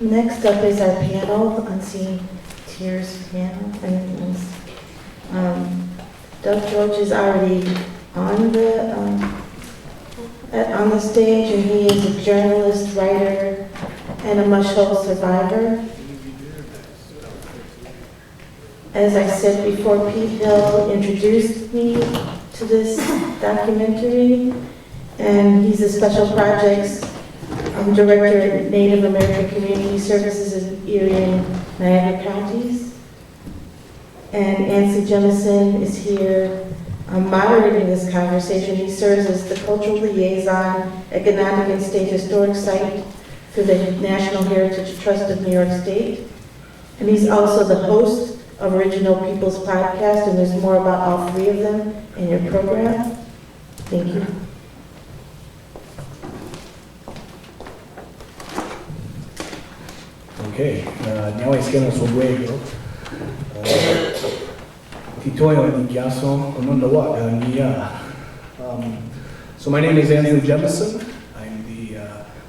Next up is our piano, Unseen Tears piano. And Doug George is already on the stage, and he is a journalist, writer, and a mush-hole survivor. As I said before, Pete Hill introduced me to this documentary, and he's a special projects director at Native American Community Services in Erie and Niagara counties. And Ansley Jemison is here moderating this conversation. He serves as the cultural liaison at Gananogan State Historic Site for the National Heritage Trust of New York State. And he's also the host of Original Peoples Podcast, and there's more about all three of them in your program. Thank you. Okay, niawais kena sobuego. Titoyo ni kiaso konondo wa nia. So my name is Andrew Jemison. I'm the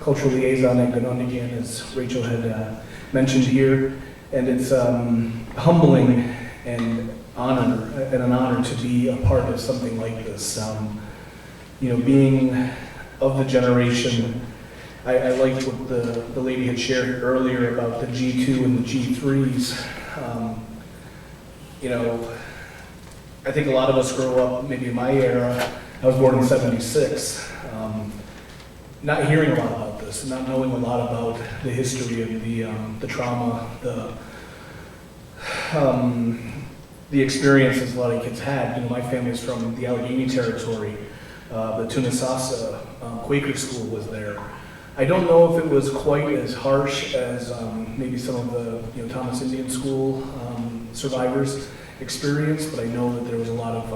cultural liaison at Gananogan, as Rachel had mentioned here, and it's humbling and an honor to be a part of something like this. Being of the generation. I liked what the lady had shared earlier about the G2 and the G3s. I think a lot of us grow up, maybe in my era, I was born in '76, not hearing a lot about this, not knowing a lot about the history of the trauma, the experiences a lot of kids had. My family is from the Allegheny Territory. The Tunisasa Quaker school was there. I don't know if it was quite as harsh as maybe some of the Thomas Indian School survivors experienced, but I know that there was a lot of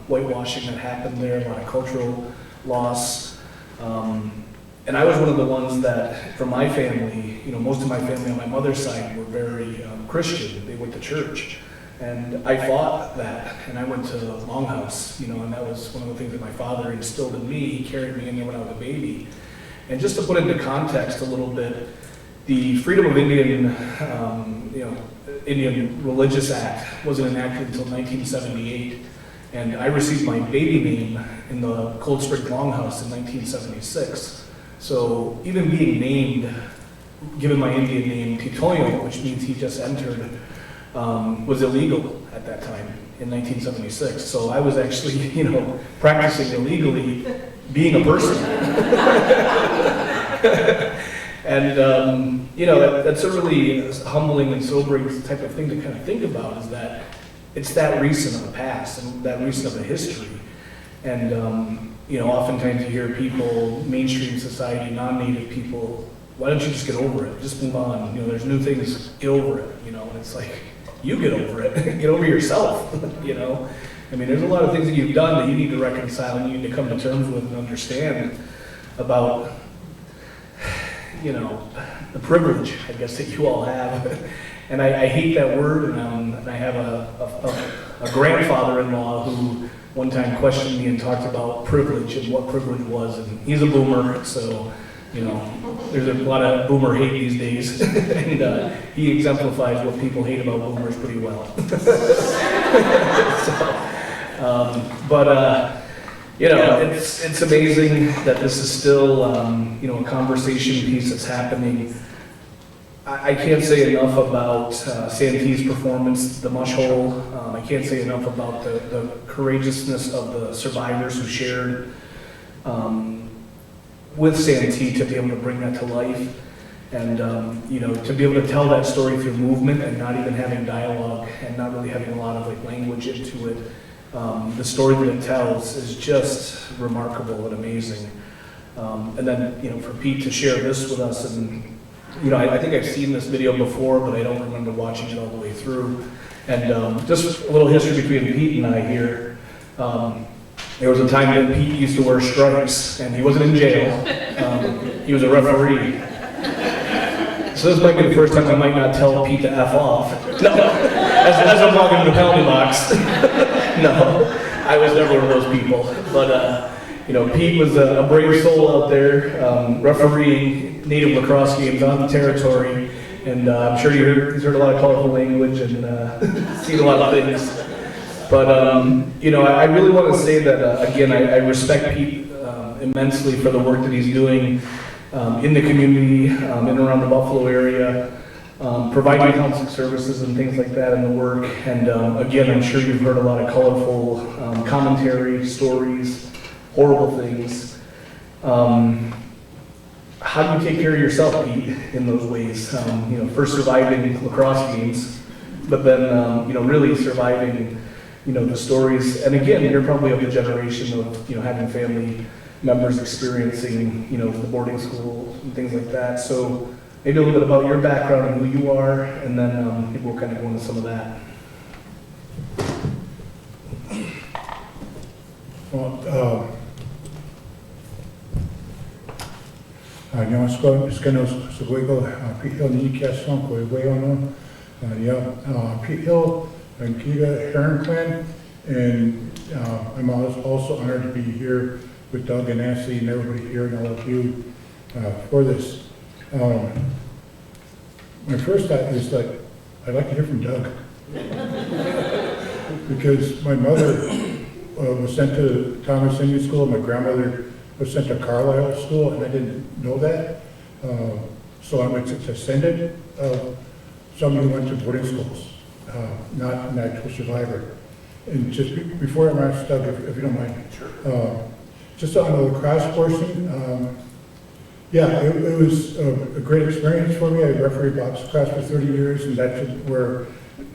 whitewashing that happened there, a lot of cultural loss. And I was one of the ones that, from my family, most of my family on my mother's side were very Christian. They went to church. And I fought that, and I went to Longhouse, and that was one of the things that my father instilled in me. He carried me in there when I was a baby. And just to put into context a little bit, the Freedom of Indian, Indian Religious Act wasn't enacted until 1978, and I received my baby name in the Cold Spring Longhouse in 1976. So even being named, given my Indian name Titoyo, which means he just entered, was illegal at that time in 1976. So I was actually, practicing illegally being a person. And, that's a really humbling and sobering type of thing to kind of think about, is that it's that recent of the past and that recent of the history. And, oftentimes you hear people, mainstream society, non-native people, why don't you just get over it? Just move on. There's new things, get over it. And it's like, you get over it. Get over yourself, there's a lot of things that you've done that you need to reconcile and you need to come to terms with and understand about, the privilege, I guess, that you all have. And I hate that word, and I have a grandfather-in-law who one time questioned me and talked about privilege and what privilege was, and he's a boomer, so, there's a lot of boomer hate these days, and he exemplifies what people hate about boomers pretty well. It's amazing that this is still, a conversation piece that's happening. I can't say enough about Santee's performance, the mush hole. I can't say enough about the courageousness of the survivors who shared with Santee to be able to bring that to life. And, to be able to tell that story through movement and not even having dialogue and not really having a lot of language into it. The story that it tells is just remarkable and amazing. And then, for Pete to share this with us, and, I think I've seen this video before, but I don't remember watching it all the way through. And just a little history between Pete and I here. There was a time that Pete used to wear stripes, and he wasn't in jail. He was a referee. So this might be the first time I might not tell Pete to F off. No, as I'm walking to the penalty box. No, I was never one of those people. But, Pete was a brave soul out there, refereeing Native lacrosse games on the territory. And I'm sure he's heard a lot of colorful language and seen a lot of things. But, you know, I really want to say that, again, I respect Pete immensely for the work that he's doing in the community, in and around the Buffalo area, providing counseling services and things like that in the work. And again, I'm sure you've heard a lot of colorful commentary, stories, horrible things. How do you take care of yourself, Pete, in those ways? You know, first surviving lacrosse games, but then, you know, really surviving, you know, the stories. And again, you're probably of the generation of, you know, having family members experiencing, you know, the boarding school and things like that. So maybe a little bit about your background and who you are, and then maybe we'll kind of go into some of that. Well, andiamo su quello Pete Hill ni chiasso quello no Pete Hill and Kita Heron Clan, and I'm also honored to be here with Doug and Nancy and everybody here and all of you for this. My first thought is like, I'd like to hear from Doug. Because my mother was sent to Thomas Indian School, my grandmother was sent to Carlisle School, and I didn't know that. So I'm a descendant of someone who went to boarding schools, not an actual survivor. And just before I ask Doug, if you don't mind. Sure. Just on the lacrosse portion, yeah, it was a great experience for me. I refereed box lacrosse for 30 years, and that's where,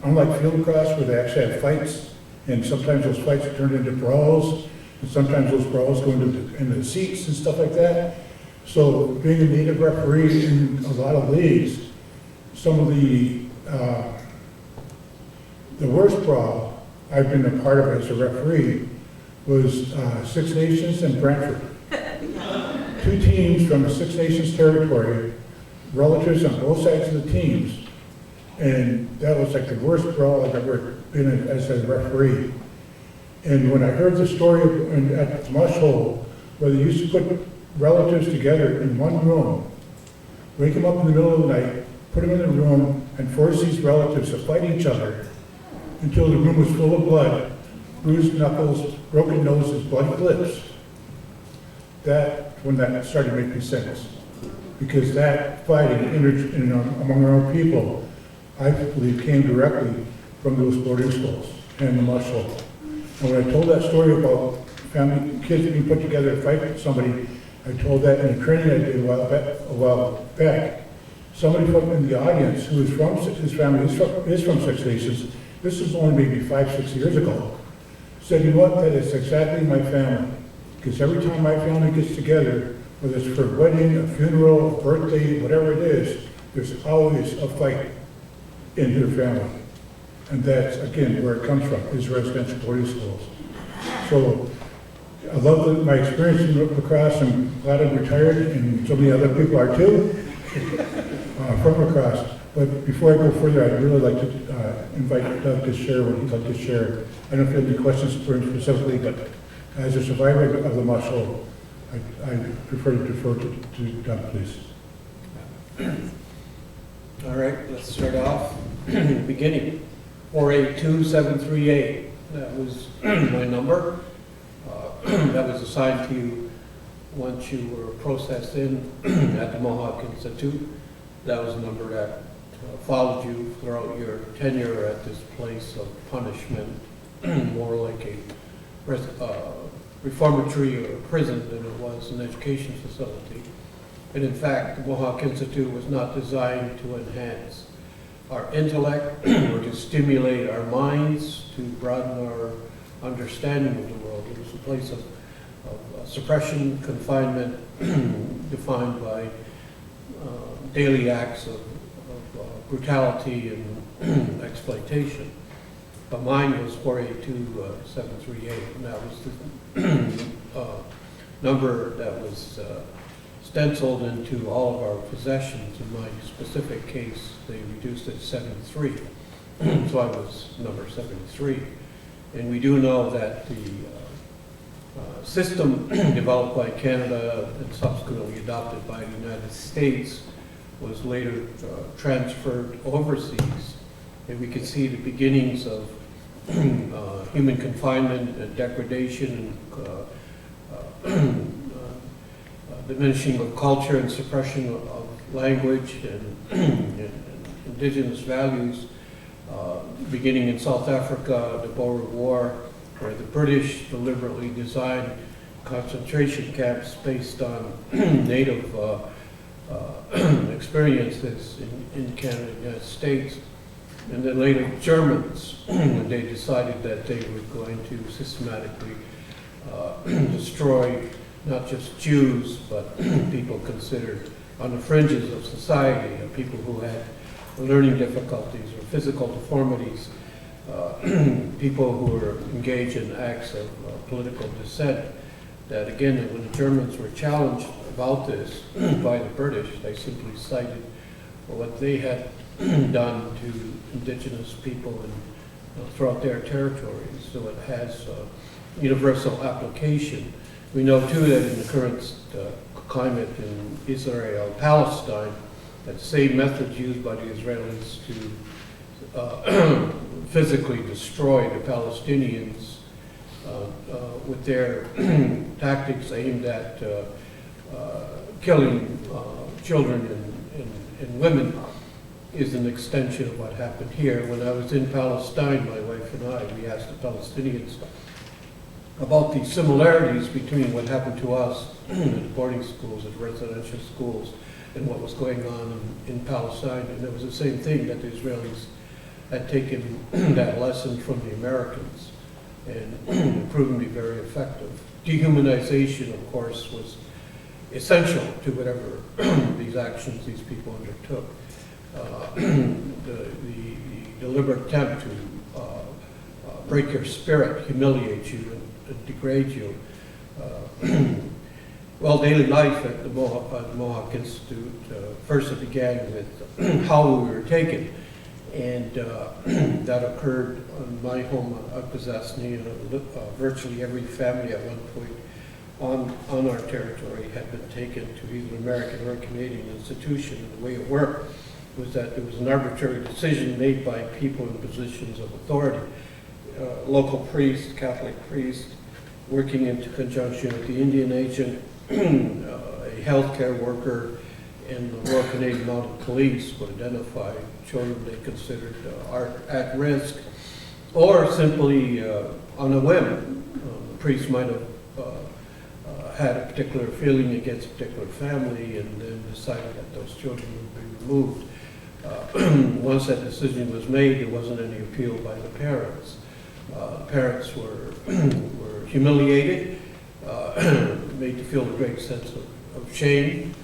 unlike field lacrosse, where they actually have fights, and sometimes those fights turned into brawls, and sometimes those brawls go into the seats and stuff like that. So being a native referee in a lot of leagues, some of the worst brawl I've been a part of as a referee was Six Nations and Brantford. Two teams from the Six Nations territory, relatives on both sides of the teams, and that was like the worst brawl I've ever been in as a referee. And when I heard the story at the Mush Hole, where they used to put relatives together in one room, wake them up in the middle of the night, put them in the room, and force these relatives to fight each other until the room was full of blood, bruised knuckles, broken noses, bloody lips. When that started making sense. Because that fighting among our own people, I believe, came directly from those boarding schools and the Mush Hole. And when I told that story about family, kids being put together to fight somebody, I told that in a training I did a while back. Somebody from in the audience who is from his family is from Six Nations. This was only maybe 5-6 years ago. Said, you know what? That is exactly my family. Because every time my family gets together, whether it's for a wedding, a funeral, a birthday, whatever it is, there's always a fight in their family. And that's, again, where it comes from, is residential boarding schools. So I love my experience in lacrosse. I'm glad I'm retired, and so many other people are too, from lacrosse. But before I go further, I'd really like to invite Doug to share what he'd like to share. I don't know if you have any questions for him specifically, but as a survivor of the Mush Hole, I prefer to defer to Doug, please. All right, let's start off in the beginning. 482-738, that was my number. That was assigned to you once you were processed in at the Mohawk Institute. That was a number that followed you throughout your tenure at this place of punishment, more like a reformatory or prison than it was an education facility. And in fact, the Mohawk Institute was not designed to enhance our intellect or to stimulate our minds, to broaden our understanding of the world. It was a place of suppression, confinement, defined by daily acts of brutality and exploitation. But mine was 482-738, and that was the number that was stenciled into all of our possessions. In my specific case, they reduced it to 73. So I was number 73. And we do know that the system developed by Canada and subsequently adopted by the United States was later transferred overseas. And we can see the beginnings of human confinement and degradation and diminishing of culture and suppression of language and indigenous values, beginning in South Africa, the Boer War, where the British deliberately designed concentration camps based on native experiences in Canada and the United States. And then later Germans, when they decided that they were going to systematically destroy not just Jews, but people considered on the fringes of society, people who had learning difficulties or physical deformities, people who were engaged in acts of political dissent. That again, when the Germans were challenged about this by the British, they simply cited what they had done to indigenous people throughout their territories. So it has universal application. We know too that in the current climate in Israel, Palestine, that same methods used by the Israelis to physically destroy the Palestinians with their tactics aimed at killing children and women is an extension of what happened here. When I was in Palestine, my wife and I, we asked the Palestinians about the similarities between what happened to us at boarding schools, at residential schools, and what was going on in Palestine. And it was the same thing, that the Israelis had taken that lesson from the Americans and proven to be very effective. Dehumanization, of course, was essential to whatever these actions these people undertook. The deliberate attempt to break your spirit, humiliate you, and degrade you. Well, daily life at the Mohawk Institute, first it began with how we were taken, and that occurred on my home at Possessney, and virtually every family at one point on our territory had been taken to either an American or a Canadian institution. And the way it worked was that there was an arbitrary decision made by people in positions of authority, local priest, Catholic priest, working in conjunction with the Indian agent, a healthcare worker, and the Royal Canadian Mounted Police would identify children they considered are at risk, or simply on a whim. The priest might have had a particular feeling against a particular family and then decided that those children would be removed. Once that decision was made, there wasn't any appeal by the parents. Parents were humiliated, made to feel a great sense of shame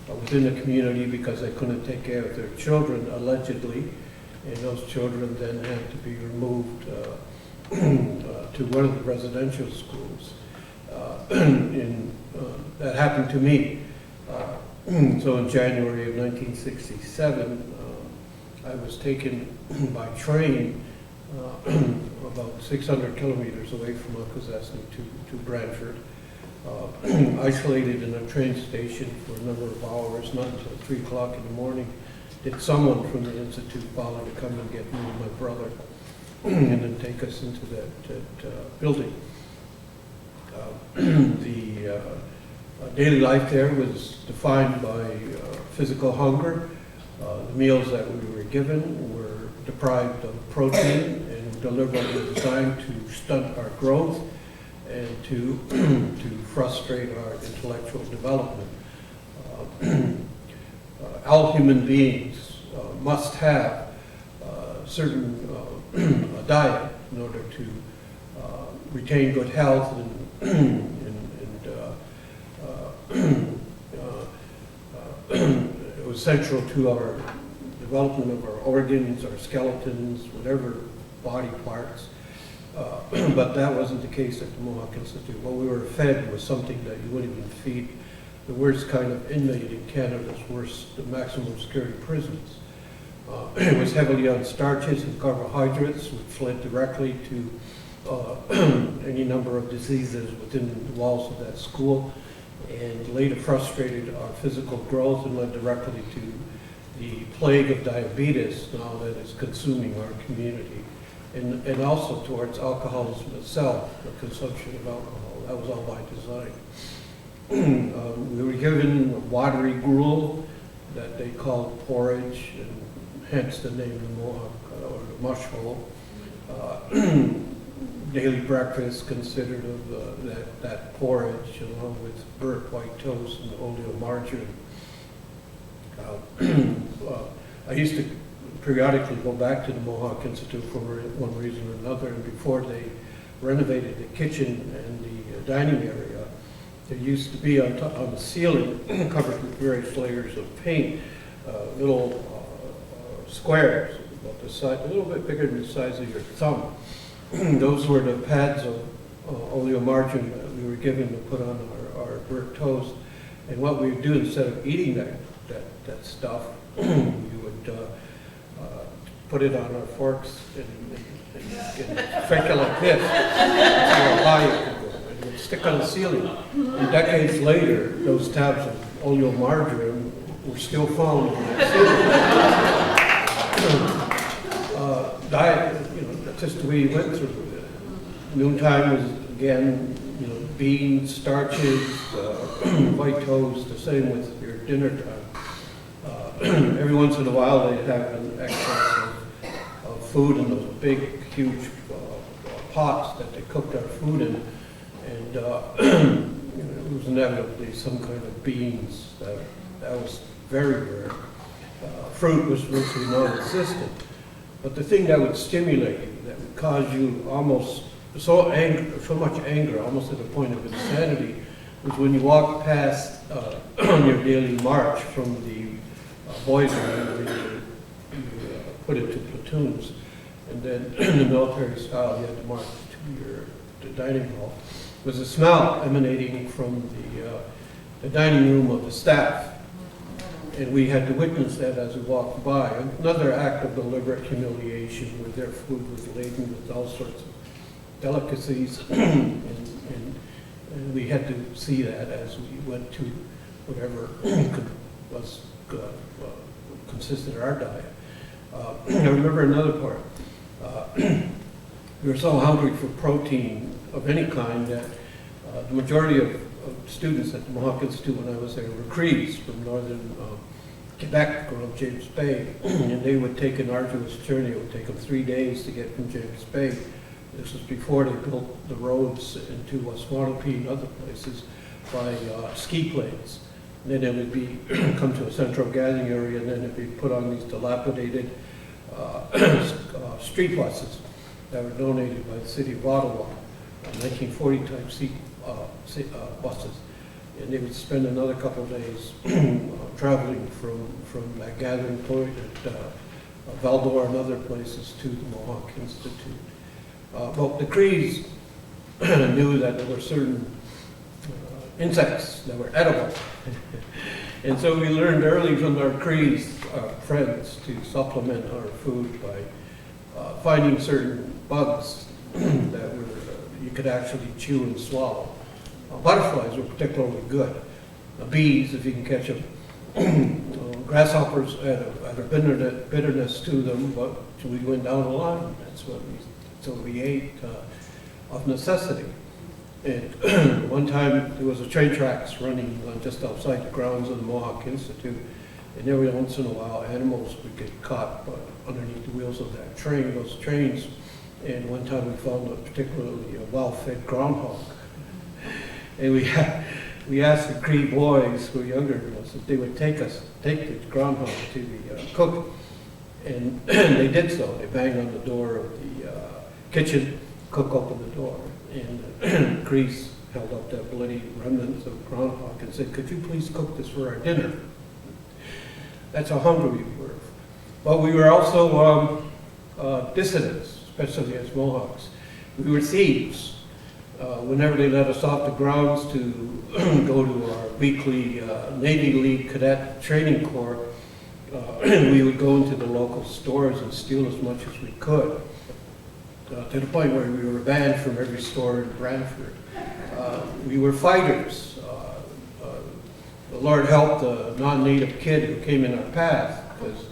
within the community because they couldn't take care of their children, allegedly, and those children then had to be removed to one of the residential schools. That happened to me. So in January of 1967, I was taken by train about 600 kilometers away from Akwesasne to Brantford, isolated in a train station for a number of hours, not until 3 o'clock in the morning did someone from the Institute bother to come and get me and my brother and then take us into that building. The daily life there was defined by physical hunger. The meals that we were given were deprived of protein and deliberately designed to stunt our growth and to frustrate our intellectual development. All human beings must have certain diet in order to retain good health and it was central to our development of our organs, our skeletons, whatever body parts. But that wasn't the case at the Mohawk Institute. What we were fed was something that you wouldn't even feed the worst kind of inmate in Canada's worst, the maximum security prisons. It was heavily on starches and carbohydrates, which led directly to any number of diseases within the walls of that school, and later frustrated our physical growth and led directly to the plague of diabetes now that is consuming our community, and also towards alcoholism itself, the consumption of alcohol. That was all by design. We were given a watery gruel that they called porridge, and hence the name the Mohawk, or the mush hole. Daily breakfast considered of that porridge, along with burnt white toast and oleomargarine. I used to periodically go back to the Mohawk Institute for one reason or another, and before they renovated the kitchen and the dining area, there used to be on the ceiling, covered with various layers of paint, little squares, about the size, a little bit bigger than the size of your thumb. Those were the pads of oleomargarine that we were given to put on our burnt toast. And what we would do, instead of eating that stuff, we would put it on our forks and fake it like this, so our body could go. And it would stick on the ceiling. And decades later, those tabs of oleomargarine were still found on that ceiling. Diet, that's just the way we went through it. Noontime was, again, beans, starches, white toast, the same with your dinner time. Every once in a while they'd have an excess of food in those big, huge pots that they cooked our food in. And it was inevitably some kind of beans. That was very rare. Fruit was virtually non-existent. But the thing that would stimulate you, that would cause you almost so much anger, almost to the point of insanity, was when you walked past on your daily march from the boys' room, where you put it to platoons, and then in the military style, you had to march to the dining hall, was a smell emanating from the dining room of the staff. And we had to witness that as we walked by. Another act of deliberate humiliation, where their food was laden with all sorts of delicacies, and we had to see that as we went to whatever consisted of our diet. I remember another part. We were so hungry for protein of any kind that the majority of students at the Mohawk Institute when I was there were Crees from northern Quebec, around James Bay, and they would take an arduous journey. It would take them 3 days to get from James Bay. This was before they built the roads into Waswanipi and other places by ski planes. And then it would be come to a central gathering area, and then it'd be put on these dilapidated street buses that were donated by the city of Ottawa, 1940 type buses. And they would spend another couple of days traveling from that gathering point at Val-d'Or and other places to the Mohawk Institute. But the Crees knew that there were certain insects that were edible. And so we learned early from our Crees, our friends, to supplement our food by finding certain bugs that were you could actually chew and swallow. Butterflies were particularly good. Bees, if you can catch them. Grasshoppers had a bitterness to them, but we went down the line. That's what we ate of necessity. And one time there was a train tracks running just outside the grounds of the Mohawk Institute, and every once in a while animals would get caught underneath the wheels of that train, those trains. And one time we found a particularly well-fed groundhog. And we asked the Cree boys who were younger than us if they would take the groundhog to the cook, and they did so. They banged on the door of the kitchen, cook opened the door, and the Crees held up that bloody remnants of groundhog and said, "Could you please cook this for our dinner?" That's how hungry we were. But we were also dissidents, especially as Mohawks. We were thieves. Whenever they let us off the grounds to go to our weekly Navy League cadet training corps, we would go into the local stores and steal as much as we could, to the point where we were banned from every store in Brantford. We were fighters. The Lord helped a non-native kid who came in our path. because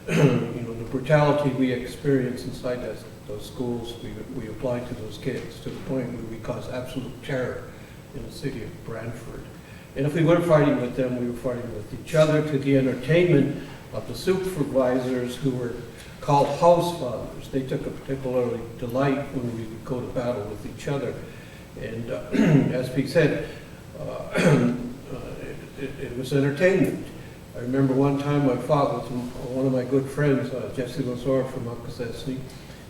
the brutality we experience inside those schools, we apply to those kids to the point where we cause absolute terror in the city of Brantford. And if we weren't fighting with them, we were fighting with each other, to the entertainment of the supervisors who were called house fathers. They took a particular delight when we would go to battle with each other. And as Pete said, it was entertainment. I remember one time I fought with one of my good friends, Jesse Lazor from Ucasesney,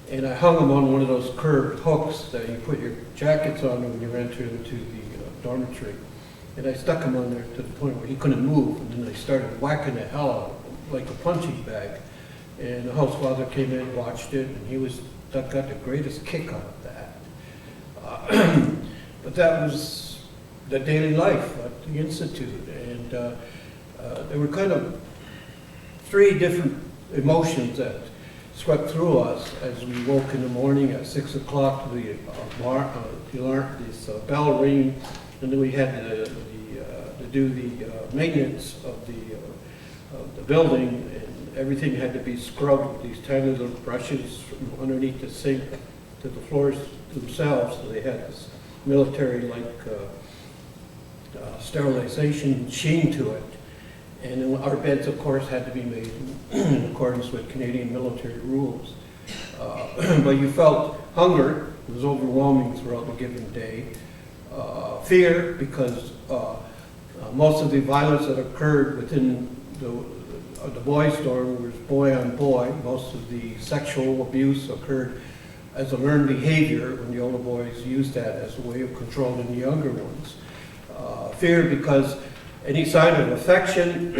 and I hung him on one of those curved hooks that you put your jackets on when you enter into the dormitory. And I stuck him on there to the point where he couldn't move, and then I started whacking the hell out of him like a punching bag. And the house father came in, watched it, and he got the greatest kick out of that. But that was the daily life at the Institute. And there were kind of three different emotions that swept through us as we woke in the morning at 6 o'clock. The bell ring, and then we had to do the maintenance of the building, and everything had to be scrubbed with these tiny little brushes from underneath the sink to the floors themselves. So they had this military-like sterilization sheen to it. And then our beds, of course, had to be made in accordance with Canadian military rules. But you felt hunger. It was overwhelming throughout the given day. Fear, because most of the violence that occurred within the boys' dorm was boy on boy. Most of the sexual abuse occurred as a learned behavior when the older boys used that as a way of controlling the younger ones. Fear because any sign of affection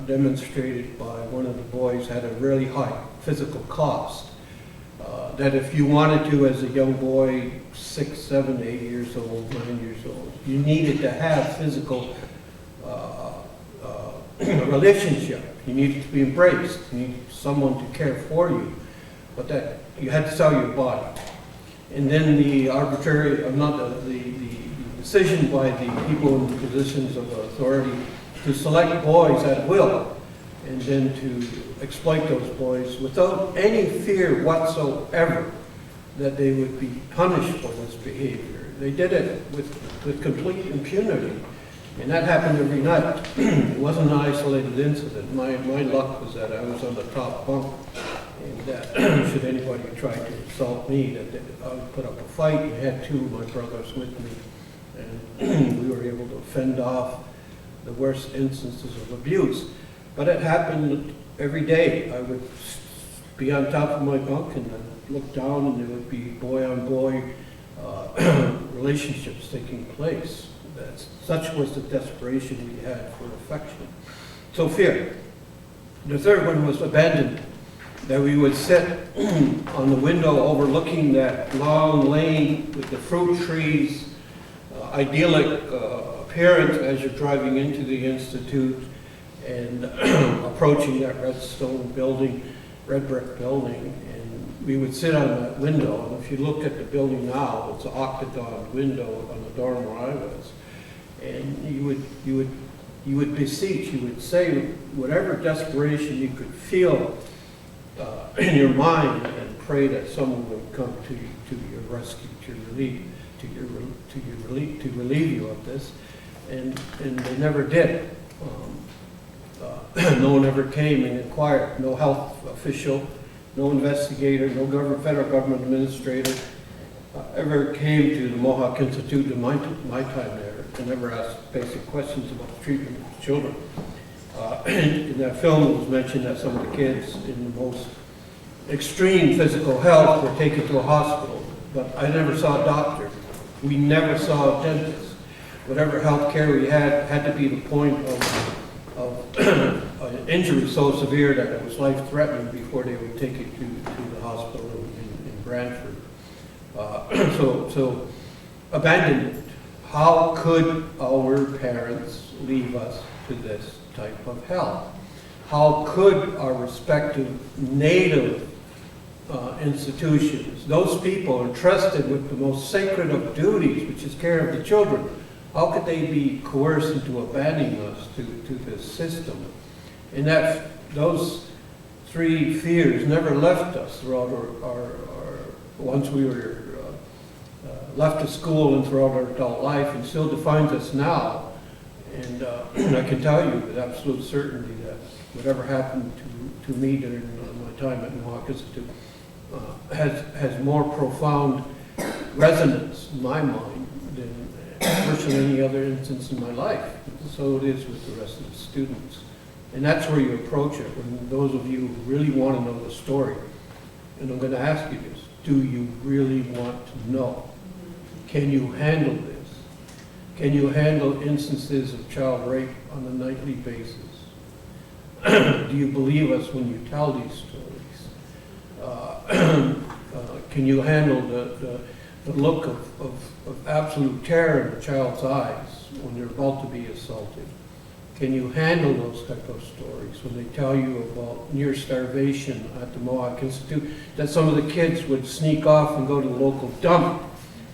demonstrated by one of the boys had a really high physical cost. That if you wanted to, as a young boy, 6, 7, 8 years old, 9 years old, you needed to have physical relationship. You needed to be embraced. You needed someone to care for you. But that you had to sell your body. And then the arbitrary, the decision by the people in the positions of authority to select boys at will, and then to exploit those boys without any fear whatsoever that they would be punished for this behavior. They did it with complete impunity. And that happened every night. It wasn't an isolated incident. My luck was that I was on the top bunk, and that should anybody try to assault me, that I would put up a fight. I had two of my brothers with me, and we were able to fend off the worst instances of abuse. But it happened every day. I would be on top of my bunk and I'd look down, and there would be boy-on-boy relationships taking place. Such was the desperation we had for affection. So fear. The third one was abandonment. That we would sit on the window overlooking that long lane with the fruit trees, idyllic appearance as you're driving into the Institute and approaching that red stone building, red brick building. And we would sit on that window, and if you look at the building now, it's an octagon window on the dorm where I was. And you would beseech, you would say whatever desperation you could feel in your mind, and pray that someone would come to your rescue, to relieve you of this, and they never did. No one ever came and inquired. No health official, no investigator, no federal government administrator ever came to the Mohawk Institute in my time there. And never asked basic questions about the treatment of children. In that film, it was mentioned that some of the kids in the most extreme physical health were taken to a hospital, but I never saw a doctor. We never saw a dentist. Whatever health care we had to be the point of an injury so severe that it was life-threatening before they would take it to the hospital in Brantford. So abandonment. How could our parents leave us to this type of hell? How could our respective native institutions, those people entrusted with the most sacred of duties, which is care of the children, how could they be coerced into abandoning us to this system? And that those three fears never left us throughout once we were left to school and throughout our adult life, and still defines us now. And I can tell you with absolute certainty that whatever happened to me during my time at Mohawk Institute has more profound resonance in my mind than virtually any other instance in my life. So it is with the rest of the students. And that's where you approach it, when those of you who really want to know the story. And I'm going to ask you this, do you really want to know? Can you handle this? Can you handle instances of child rape on a nightly basis? Do you believe us when you tell these stories? Can you handle the look of absolute terror in a child's eyes when they're about to be assaulted? Can you handle those type of stories when they tell you about near starvation at the Mohawk Institute, that some of the kids would sneak off and go to the local dump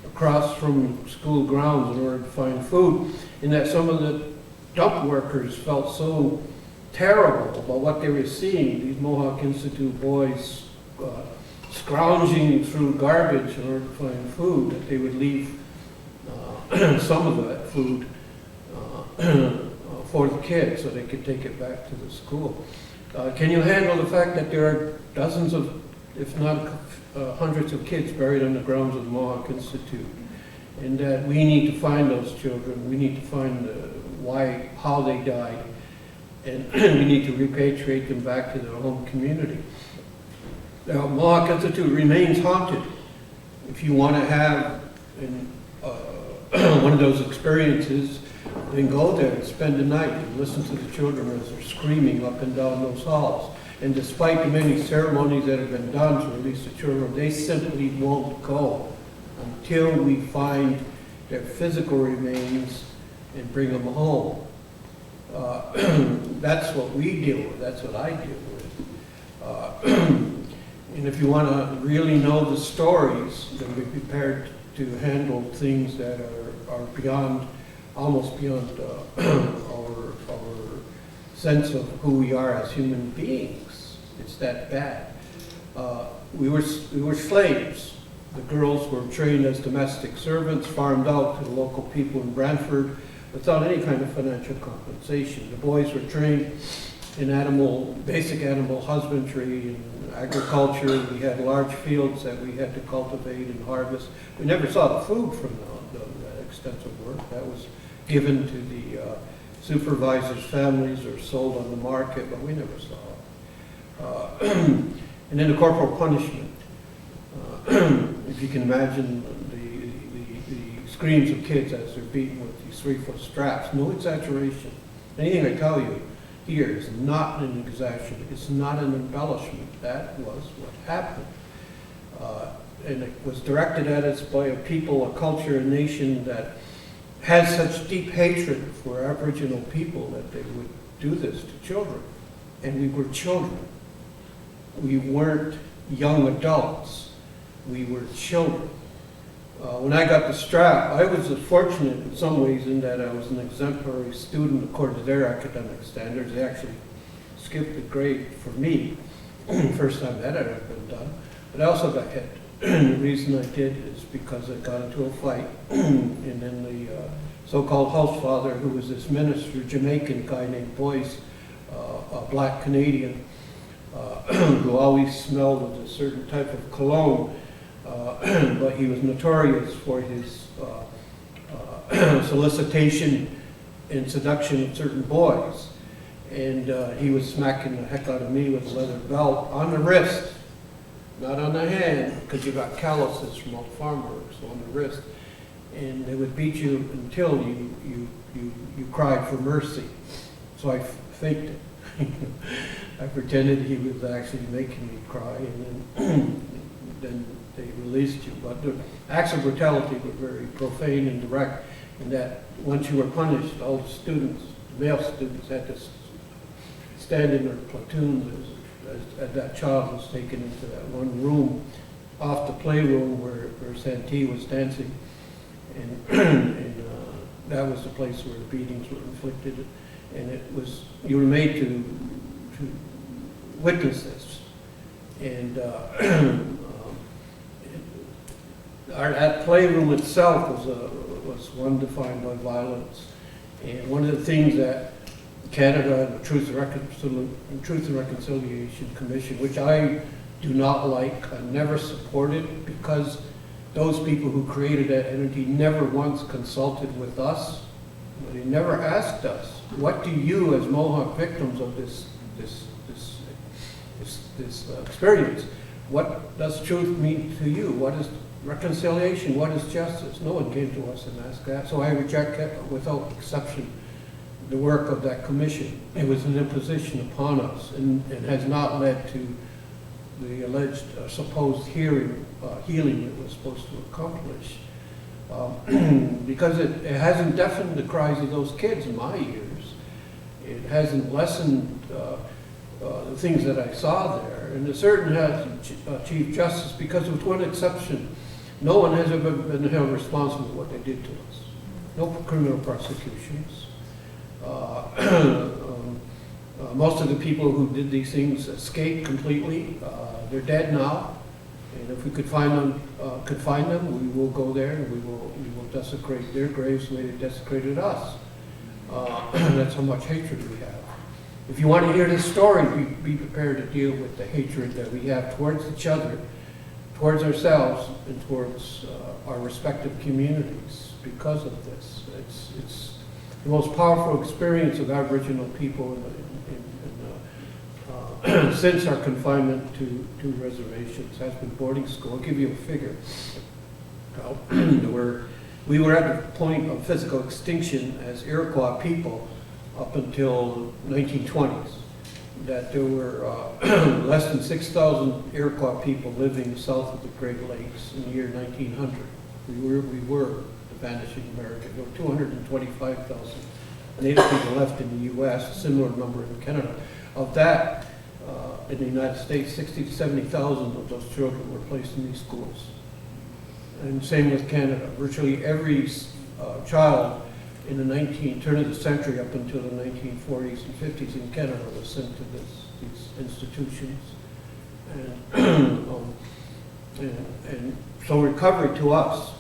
across from school grounds in order to find food, and that some of the dump workers felt so terrible about what they were seeing, these Mohawk Institute boys scrounging through garbage in order to find food, that they would leave some of that food for the kids so they could take it back to the school. Can you handle the fact that there are dozens of, if not hundreds of kids buried on the grounds of the Mohawk Institute, and that we need to find those children, we need to find how they died, and we need to repatriate them back to their home community. Now, Mohawk Institute remains haunted. If you want to have one of those experiences, then go there and spend the night and listen to the children as they're screaming up and down those halls. And despite the many ceremonies that have been done to release the children, they simply won't go until we find their physical remains and bring them home. That's what we deal with. That's what I deal with. And if you want to really know the stories, then be prepared to handle things that are beyond, almost beyond our sense of who we are as human beings. It's that bad. We were slaves. The girls were trained as domestic servants, farmed out to the local people in Brantford without any kind of financial compensation. The boys were trained in basic animal husbandry and agriculture. We had large fields that we had to cultivate and harvest. We never saw the food from that extensive work. That was given to the supervisors' families or sold on the market, but we never saw it. And then the corporal punishment. If you can imagine the screams of kids as they're beaten with these 3-foot straps, no exaggeration. Anything I tell you here is not an exaggeration, it's not an embellishment. That was what happened. And it was directed at us by a people, a culture, a nation that has such deep hatred for Aboriginal people that they would do this to children. And we were children. We weren't young adults. We were children. When I got the strap, I was fortunate in some ways in that I was an exemplary student according to their academic standards. They actually skipped a grade for me, first time that had ever been done. But I also got hit. The reason I did is because I got into a fight, and then the so-called house father, who was this minister, Jamaican guy named Boyce, a black Canadian, who always smelled of a certain type of cologne, but he was notorious for his solicitation and seduction of certain boys. And he was smacking the heck out of me with a leather belt on the wrist, not on the hand, because you got calluses from all the farm work, so on the wrist. And they would beat you until you cried for mercy. So I faked it. I pretended he was actually making me cry, and then they released you. But the acts of brutality were very profane and direct, in that once you were punished, all the students, male students, had to stand in their platoons as that child was taken into that one room off the playroom where Santee was dancing. And that was the place where the beatings were inflicted. And it was, you were made to witness this. And that playroom itself was one defined by violence. And one of the things that Canada and the Truth and Reconciliation Commission, which I do not like, I never supported, because those people who created that entity never once consulted with us. They never asked us, what do you as Mohawk victims of this experience, what does truth mean to you? What is reconciliation? What is justice? No one came to us and asked that. So I reject it without exception, the work of that commission. It was an imposition upon us, and has not led to the alleged supposed healing it was supposed to accomplish. Because it hasn't deafened the cries of those kids in my ears. It hasn't lessened the things that I saw there, and it certainly hasn't achieved justice, because with one exception, no one has ever been held responsible for what they did to us. No criminal prosecutions. Most of the people who did these things escaped completely. They're dead now, and if we could find them, we will go there and we will desecrate their graves the way they desecrated us. That's how much hatred we have. If you want to hear this story, be prepared to deal with the hatred that we have towards each other, towards ourselves, and towards our respective communities because of this. It's the most powerful experience of Aboriginal people since our confinement to reservations has been boarding school. I'll give you a figure. We were at the point of physical extinction as Iroquois people up until 1920s. That there were less than 6,000 Iroquois people living south of the Great Lakes in the year 1900. We were the vanishing American. There were 225,000 Native people left in the U.S., a similar number in Canada. Of that, in the United States, 60 to 70,000 of those children were placed in these schools. And same with Canada. Virtually every child in the turn of the century up until the 1940s and 50s in Canada was sent to these institutions. And so recovery to us,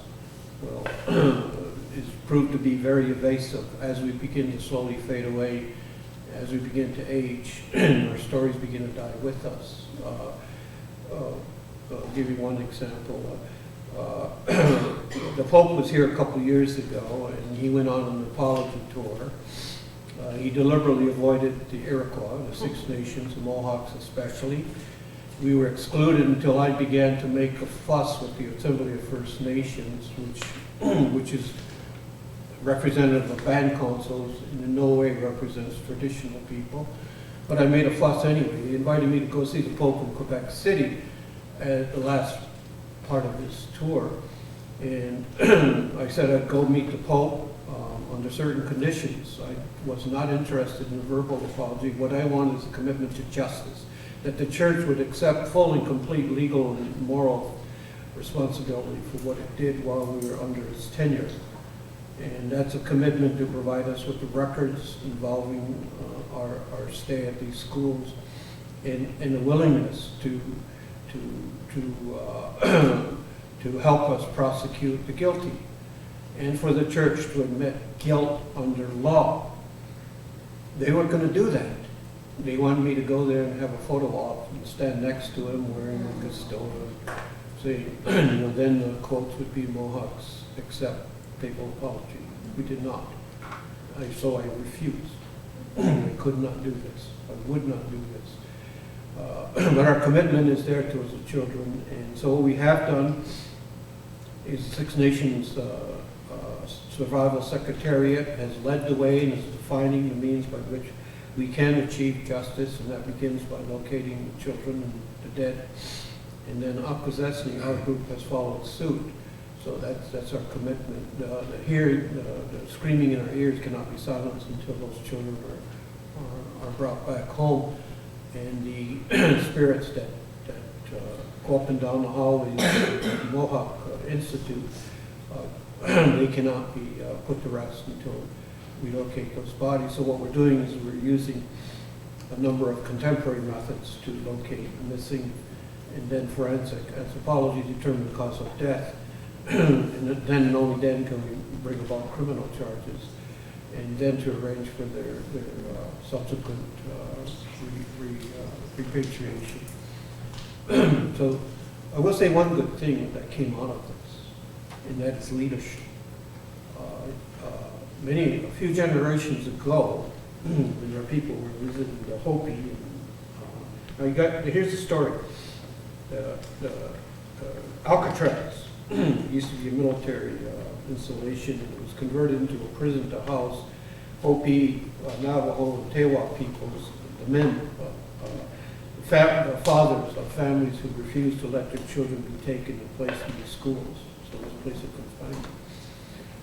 well, is proved to be very evasive as we begin to slowly fade away, as we begin to age, and our stories begin to die with us. I'll give you one example. The Pope was here a couple of years ago, and he went on an apology tour. He deliberately avoided the Iroquois, the Six Nations, the Mohawks especially. We were excluded until I began to make a fuss with the Assembly of First Nations, which is representative of band councils, and in no way represents traditional people. But I made a fuss anyway. He invited me to go see the Pope in Quebec City at the last part of this tour. And I said I'd go meet the Pope under certain conditions. I was not interested in a verbal apology. What I want is a commitment to justice, that the church would accept full and complete legal and moral responsibility for what it did while we were under its tenure. And that's a commitment to provide us with the records involving our stay at these schools, and a willingness to help us prosecute the guilty, and for the church to admit guilt under law. They weren't going to do that. They wanted me to go there and have a photo op and stand next to him wearing a Gastola, saying, then the quotes would be Mohawks accept papal apology. We did not. So I refused. I could not do this. I would not do this. But our commitment is there towards the children, and so what we have done is the Six Nations Survival Secretariat has led the way and is defining the means by which we can achieve justice, and that begins by locating the children and the dead. And then Akwesasne, our group, has followed suit. So that's our commitment. The screaming in our ears cannot be silenced until those children are brought back home. And the spirits that go up and down the hallways of the Mohawk Institute, they cannot be put to rest until we locate those bodies. So what we're doing is we're using a number of contemporary methods to locate missing, and then forensic anthropology determine the cause of death. And then and only then can we bring about criminal charges, and then to arrange for their subsequent repatriation. So I will say one good thing that came out of this, and that is leadership. A few generations ago, when our people were visiting the Hopi, and, here's the story. The Alcatraz used to be a military installation, and it was converted into a prison to house Hopi, Navajo, and Tewa peoples, the men, the fathers of families who refused to let their children be taken and placed in the schools, so it was a place of confinement.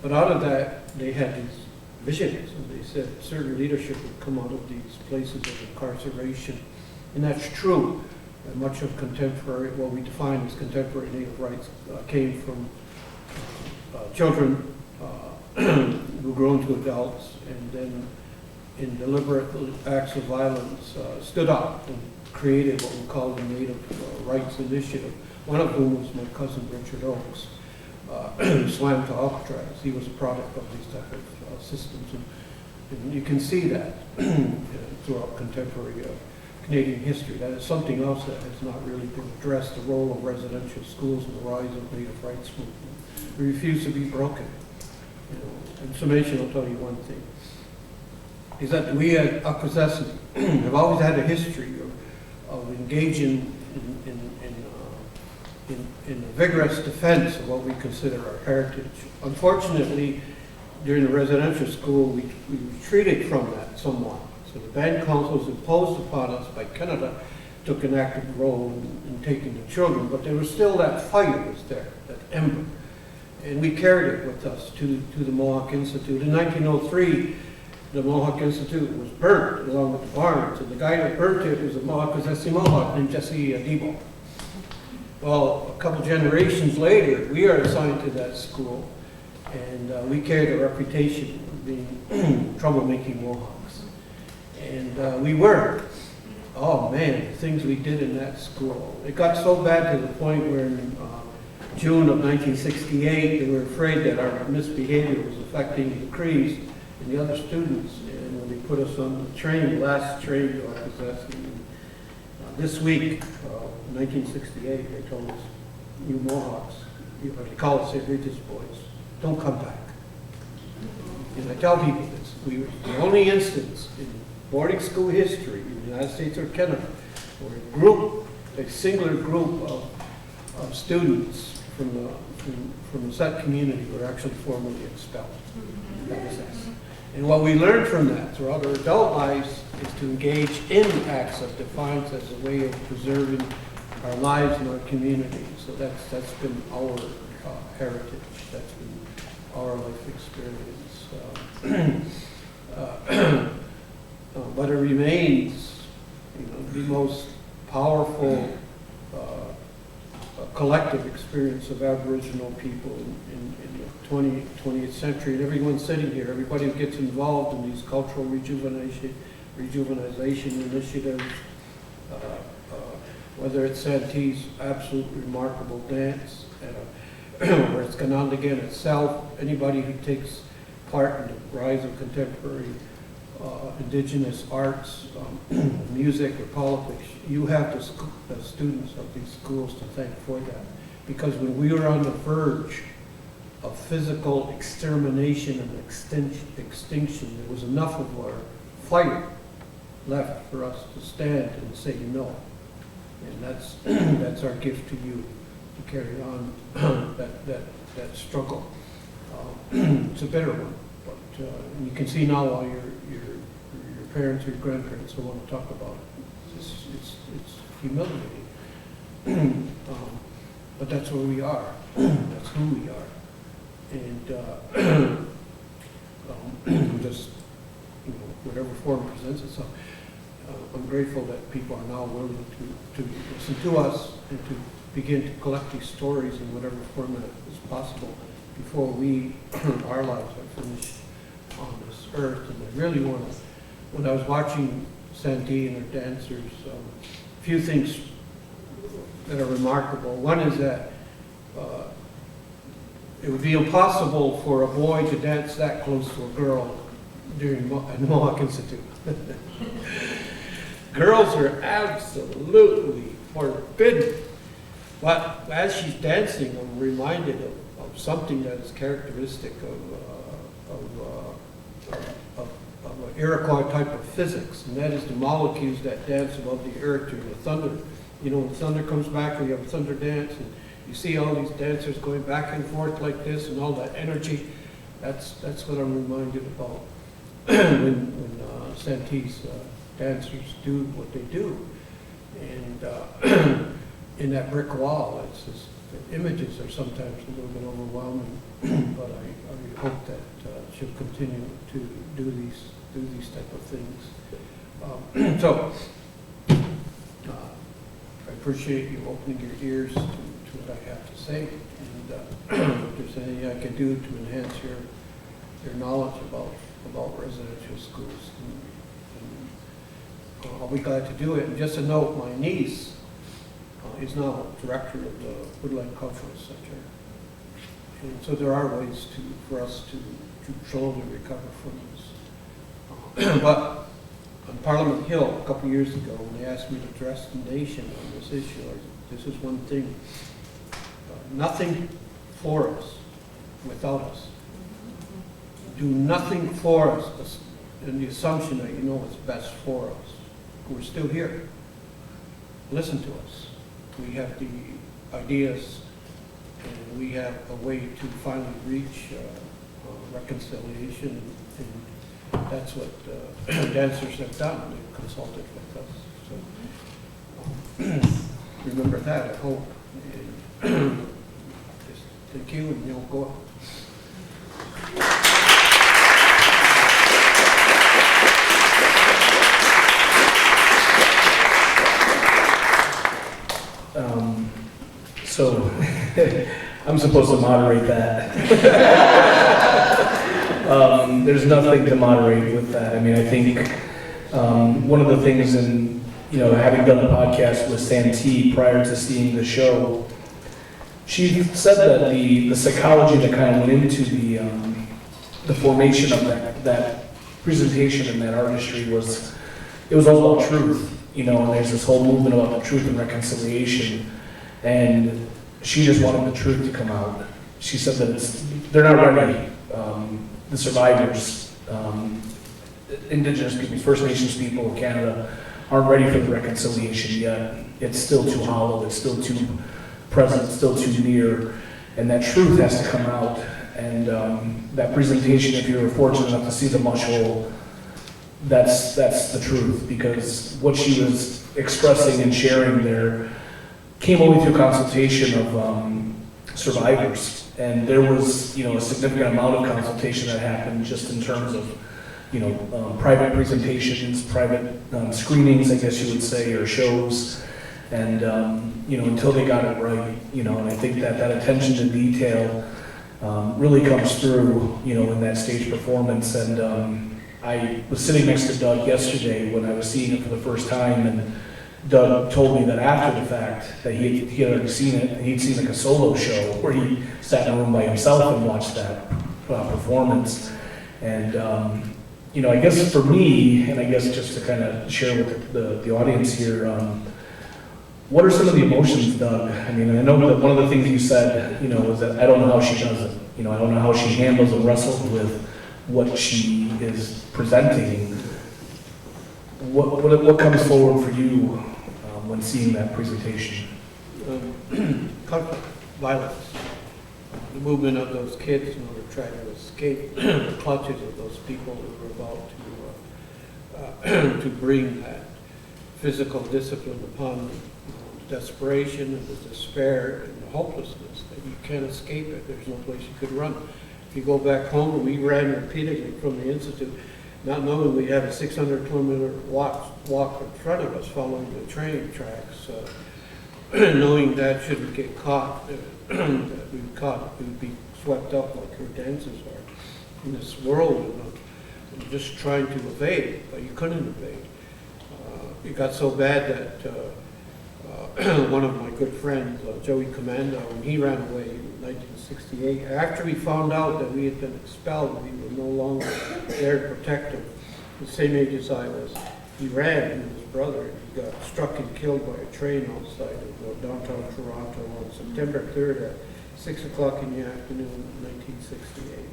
But out of that, they had these visions, and they said certain leadership would come out of these places of incarceration, and that's true. And much of contemporary, what we define as contemporary Native rights, came from children who grew into adults, and then in deliberate acts of violence stood up and created what we call the Native Rights Initiative, one of whom was my cousin Richard Oakes, who swam to Alcatraz. He was a product of these type of systems, and you can see that throughout contemporary Canadian history. That is something else that has not really been addressed, the role of residential schools and the rise of Native rights movement. We refuse to be broken. In summation, I'll tell you one thing, is that we at Akwesasne have always had a history of engaging in a vigorous defense of what we consider our heritage. Unfortunately, during the residential school, we retreated from that somewhat. So the band councils imposed upon us by Canada took an active role in taking the children, but there was still that fire was there, that ember. And we carried it with us to the Mohawk Institute. In 1903, the Mohawk Institute was burnt along with the barns, and the guy that burnt it was a Akwesasne Mohawk named Jesse Debo. Well, a couple generations later, we are assigned to that school, and we carried a reputation of being troublemaking Mohawks. And we were. Oh man, the things we did in that school. It got so bad to the point where in June of 1968, they were afraid that our misbehavior was affecting the Crees and the other students. And when they put us on the train, the last train to Akwesasne, this week, 1968, they told us, you Mohawks, they call us St. Rita's boys, don't come back. And I tell people this, we were the only instance in boarding school history in the United States or Canada where a singular group of students from the set community were actually formally expelled. That was us. And what we learned from that throughout our adult lives is to engage in acts of defiance as a way of preserving our lives and our community. So that's been our heritage. That's been our life experience. But it remains, the most powerful collective experience of Aboriginal people in the 20th century. And everyone sitting here, everybody who gets involved in these cultural rejuvenization initiatives, whether it's Santee's absolutely remarkable dance, or it's Ganondagan itself, anybody who takes part in the rise of contemporary Indigenous arts, music, or politics, you have the students of these schools to thank for that. Because when we were on the verge of physical extermination and extinction, there was enough of our fire left for us to stand and say no. And that's our gift to you, to carry on that struggle. It's a bitter one, but you can see now why your parents or your grandparents don't want to talk about it. It's humiliating. But that's where we are. That's who we are. And just, whatever form presents itself. I'm grateful that people are now willing to listen to us and to begin to collect these stories in whatever format is possible before our lives are finished on this earth. And I really want to, when I was watching Santee and her dancers. A few things that are remarkable. One is that it would be impossible for a boy to dance that close to a girl during the Mohawk Institute. Girls are absolutely forbidden. But as she's dancing, I'm reminded of something that is characteristic of an Iroquois type of physics, and that is the molecules that dance above the earth during the thunder. You know, when thunder comes back, we have a thunder dance, and you see all these dancers going back and forth like this, and all that energy. That's what I'm reminded about when Santee's dancers do what they do. And in that brick wall, it's just, the images are sometimes a little bit overwhelming, but I hope that she'll continue to do these type of things. So I appreciate you opening your ears to what I have to say, and if there's anything I can do to enhance your knowledge about residential schools, and I'll be glad to do it. And just a note, my niece is now director of the Woodland Cultural Center, and so there are ways for us to slowly recover from this. But on Parliament Hill a couple of years ago, when they asked me to address the nation on this issue, this is one thing: nothing for us without us. Do nothing for us in the assumption that you know what's best for us. We're still here. Listen to us. We have the ideas, and we have a way to finally reach reconciliation, and that's what dancers have done. They've consulted with us. So remember that, I hope. And just thank you, and you'll go on. So I'm supposed to moderate that. There's nothing to moderate with that. I mean, I think one of the things in, having done a podcast with Santee prior to seeing the show, she said that the psychology that kind of went into the formation of that presentation and that artistry was, it was all about truth, and there's this whole movement about the truth and reconciliation. And she just wanted the truth to come out. She said that they're not ready. The survivors, Indigenous people, First Nations people of Canada, aren't ready for the reconciliation yet. It's still too hollow, it's still too present, still too near, and that truth has to come out. And that presentation, if you were fortunate enough to see the mush hole, that's the truth, because what she was expressing and sharing there came only through consultation of survivors, and there was, a significant amount of consultation that happened just in terms of, private presentations, private screenings, I guess you would say, or shows, and until they got it right, and I think that attention to detail really comes through, in that stage performance. And I was sitting next to Doug yesterday when I was seeing it for the first time, and Doug told me that after the fact that he had already seen it, and he'd seen like a solo show where he sat in a room by himself and watched that performance. And I guess for me, and I guess just to kind of share with the audience here, what are some of the emotions, Doug? I mean, I know that one of the things you said, is that I don't know how she does it. I don't know how she handles and wrestles with what she is presenting. What comes forward for you when seeing that presentation? Conflict, violence, the movement of those kids in order to try to escape the clutches of those people who were about to bring that physical discipline upon them. The desperation and the despair and the hopelessness that you can't escape it. There's no place you could run. If you go back home, and we ran repeatedly from the Institute, not knowing we had a 600-kilometer walk in front of us following the train tracks, knowing that should we get caught, that we'd be swept up like her dancers are in this world, and just trying to evade, but you couldn't evade. it got so bad that one of my good friends, Joey Commando, when he ran away in 1968, after we found out that we had been expelled, we were no longer there to protect him, the same age as I was. He ran, and his brother, he got struck and killed by a train outside of downtown Toronto on September 3rd at 6 o'clock in the afternoon of 1968.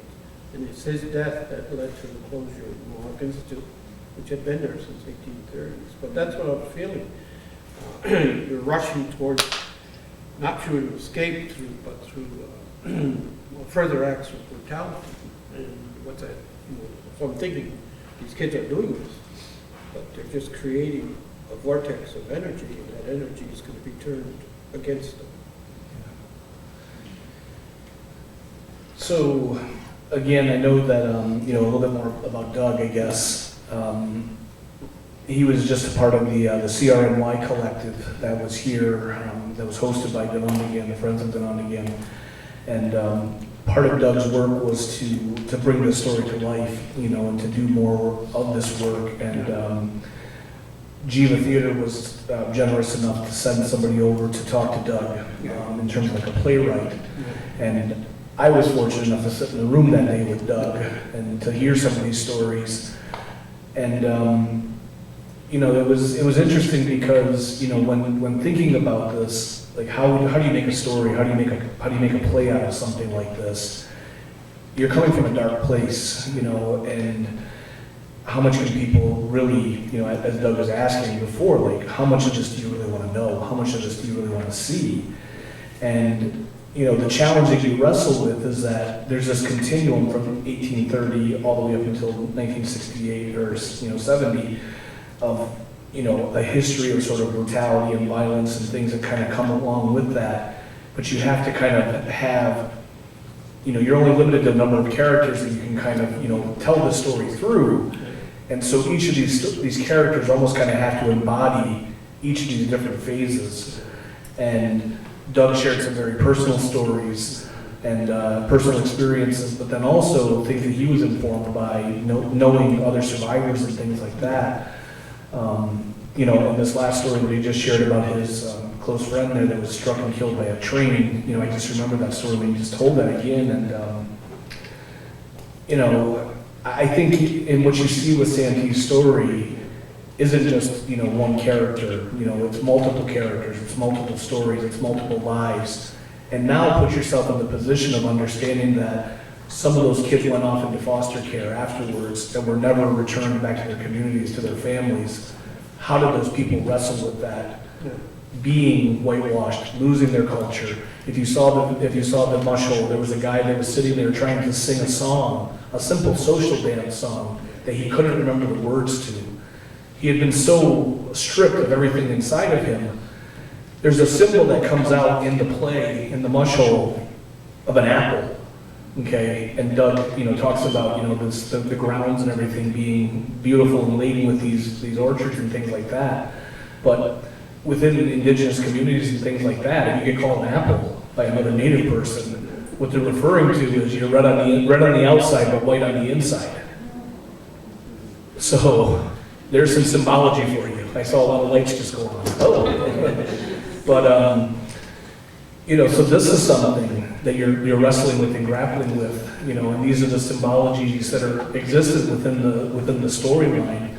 And it's his death that led to the closure of the Mohawk Institute, which had been there since 1830s. But that's what I was feeling. You're rushing towards, not through to escape through, but through further acts of brutality. And what's that? So I'm thinking these kids are doing this, but they're just creating a vortex of energy, and that energy is going to be turned against them. So, again, I know that, a little bit more about Doug, I guess. He was just a part of the CRNY collective that was here, that was hosted by Denondigan, the Friends of Denondigan. And part of Doug's work was to bring this story to life, and to do more of this work. And Jiva Theater was generous enough to send somebody over to talk to Doug in terms of like a playwright. And I was fortunate enough to sit in the room that day with Doug and to hear some of these stories. And it was interesting because when thinking about this, like how do you make a story? How do you make a play out of something like this? You're coming from a dark place, and how much can people really, as Doug was asking before, like how much of this do you really want to know? How much of this do you really want to see? And the challenge that you wrestle with is that there's this continuum from 1830 all the way up until 1968 or 70 of a history of sort of brutality and violence and things that kind of come along with that. But you have to kind of have, you're only limited to a number of characters that you can kind of tell the story through. And so each of these characters almost kind of have to embody each of these different phases. And Doug shared some very personal stories and personal experiences, but then also things that he was informed by, knowing other survivors and things like that. In this last story that he just shared about his close friend there that was struck and killed by a train, I just remember that story when he just told that again. And, I think in what you see with Santee's story isn't just, one character, it's multiple characters, it's multiple stories, it's multiple lives. And now put yourself in the position of understanding that some of those kids went off into foster care afterwards and were never returned back to their communities, to their families. How did those people wrestle with that? Being whitewashed, losing their culture. If you saw the mush hole, there was a guy that was sitting there trying to sing a song, a simple social dance song that he couldn't remember the words to. He had been so stripped of everything inside of him. There's a symbol that comes out in the play, in the mush hole, of an apple. Okay, and Doug, talks about, the grounds and everything being beautiful and laden with these orchards and things like that. But within Indigenous communities and things like that, if you get called an apple by another Native person, what they're referring to is you're red on the outside but white on the inside. So there's some symbology for you. I saw a lot of lights just go on. Oh, but so this is something that you're wrestling with and grappling with, and these are the symbologies that are existed within the storyline.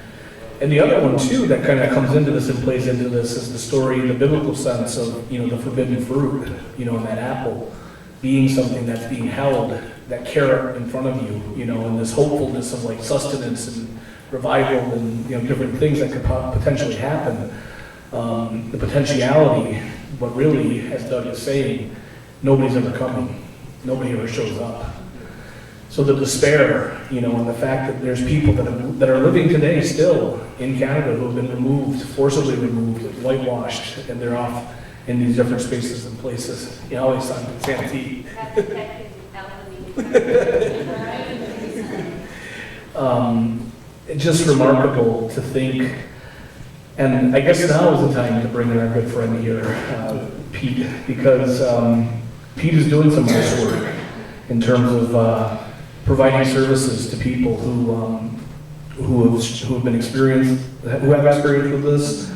And the other one too that kind of comes into this and plays into this is the story in the biblical sense of the forbidden fruit, and that apple being something that's being held, that carrot in front of you, and this hopefulness of like sustenance and revival and different things that could potentially happen. The potentiality, but really, as Doug is saying, nobody's ever coming. Nobody ever shows up. So the despair, and the fact that there's people that are living today still in Canada who have been removed, forcibly removed, whitewashed, and they're off in these different spaces and places. Always on Santee. It's just remarkable to think, and I guess now is the time to bring in our good friend here, Pete, because Pete is doing some of this work in terms of providing services to people who have been experienced, who have experience with this,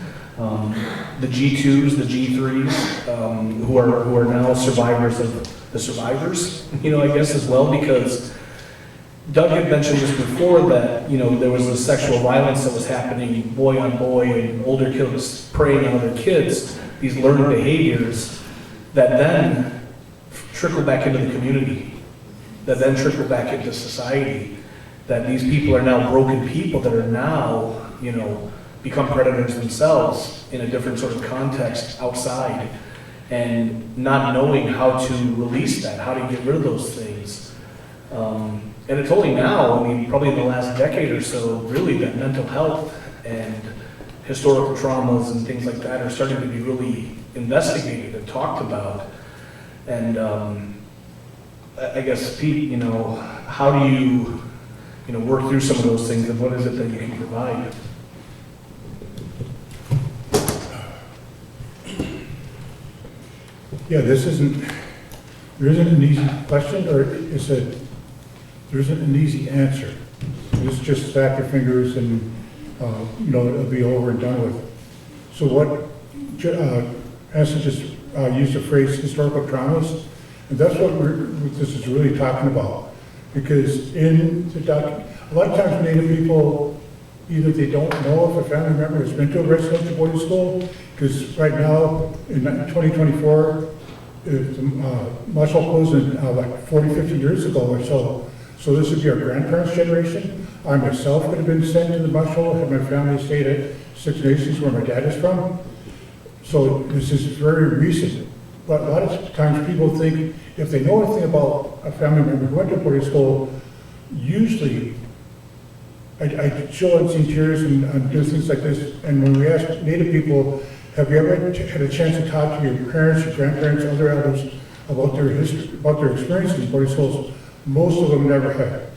the G2s, the G3s, who are now survivors of the survivors, I guess as well, because Doug had mentioned this before that, there was this sexual violence that was happening boy on boy and older kids preying on other kids, these learned behaviors that then trickle back into the community, that then trickle back into society, that these people are now broken people that are now, become predators themselves in a different sort of context outside, and not knowing how to release that, how to get rid of those things. And it's only now, probably in the last decade or so, really, that mental health and historical traumas and things like that are starting to be really investigated and talked about. And I guess, Pete, how do you, work through some of those things, and what is it that you can provide? Yeah, there isn't an easy question, or there isn't an easy answer. It's just snap your fingers and, it'll be over and done with. So what, Anson just used the phrase historical traumas, and that's what this is really talking about. Because in the a lot of times Native people, either they don't know if a family member has been to a residential boarding school, because right now, in 2024, Marshall closed in like 40, 50 years ago or so. So this would be our grandparents' generation. I myself could have been sent to the Marshall, had my family stayed at Six Nations where my dad is from. So this is very recent. But a lot of times people think if they know anything about a family member who went to boarding school, usually I show unseen tears and do things like this. And when we ask Native people, have you ever had a chance to talk to your parents, your grandparents, other elders about their history, about their experiences in boarding schools? Most of them never have.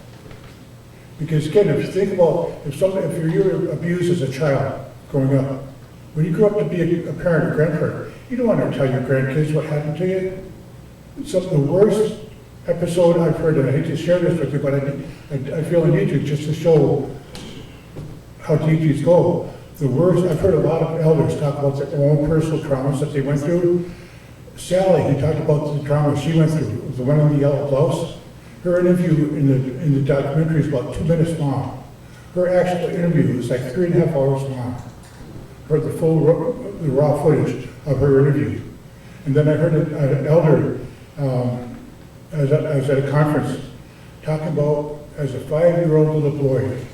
Because again, if you think about if you were abused as a child growing up, when you grow up to be a parent or grandparent, you don't want to tell your grandkids what happened to you. So the worst episode I've heard, and I hate to share this with you, but I feel I need to just to show how deep these go. The worst, I've heard a lot of elders talk about their own personal traumas that they went through. Sally, he talked about the trauma she went through, the one in the yellow blouse. Her interview in the documentary is about 2 minutes long. Her actual interview is like 3.5 hours long. Heard the raw footage of her interview. And then I heard an elder, I was at a conference, talking about as a 5-year-old little boy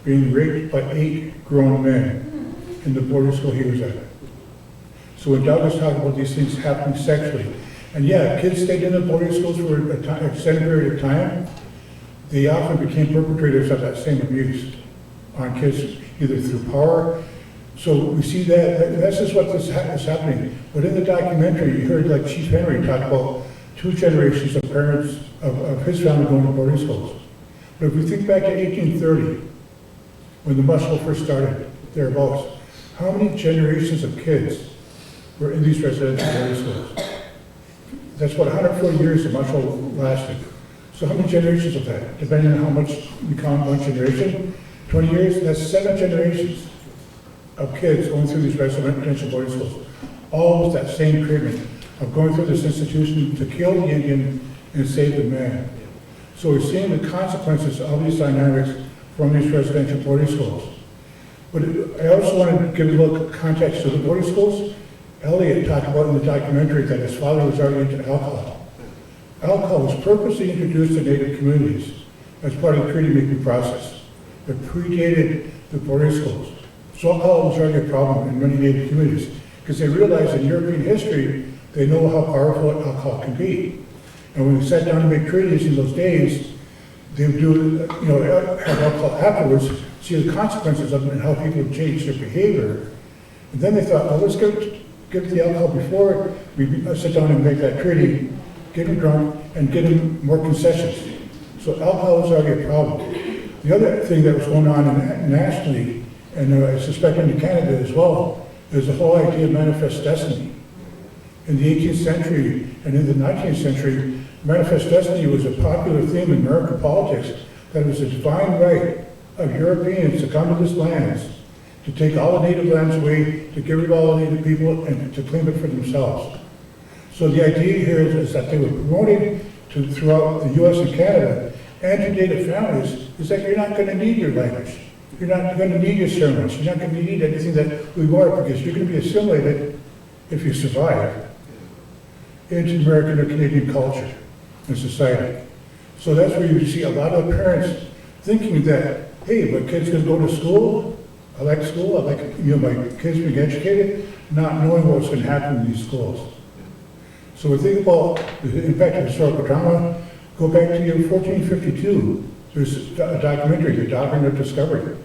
being raped by 8 grown men in the boarding school he was at. So when Doug was talking about these things happening sexually, and yeah, kids stayed in the boarding schools for an extended period of time, they often became perpetrators of that same abuse on kids, either through power. So we see that's just what is happening. But in the documentary, you heard like Chief Henry talk about 2 generations of parents of his family going to boarding schools. But if we think back to 1830, when the Muscle first started, thereabouts, how many generations of kids were in these residential boarding schools? That's what 140 years the Muscle lasted. So how many generations of that? Depending on how much we count one generation, 20 years, that's 7 generations of kids going through these residential boarding schools. All with that same treatment of going through this institution to kill the Indian and save the man. So we're seeing the consequences of these dynamics from these residential boarding schools. But I also want to give a little context to the boarding schools. Elliot talked about in the documentary that his father was already into alcohol. Alcohol was purposely introduced to Native communities as part of the treaty-making process that predated the boarding schools. So alcohol was already a problem in many Native communities because they realized in European history, they know how powerful alcohol can be. And when we sat down to make treaties in those days, they would do, have alcohol afterwards, see the consequences of it and how people change their behavior. And then they thought, well, let's give the alcohol before we sit down and make that treaty, get them drunk, and get them more concessions. So alcohol was already a problem. The other thing that was going on nationally, and I suspect in Canada as well, is the whole idea of manifest destiny. In the 18th century and in the 19th century, manifest destiny was a popular theme in American politics, that it was a divine right of Europeans to come to this land, to take all the native lands away, to get rid of all the native people, and to claim it for themselves. So the idea here is that they were promoting throughout the US and Canada and to native families is that you're not going to need your language. You're not going to need your ceremonies. You're not going to need anything that we are, because you're going to be assimilated, if you survive, into American or Canadian culture and society. So that's where you see a lot of parents thinking that, hey, my kid's going to go to school. I like school. I like, my kids being educated, not knowing what's going to happen in these schools. So we think about the impact of historical trauma. Go back to year 1452. There's a documentary, The Doctrine of Discovery.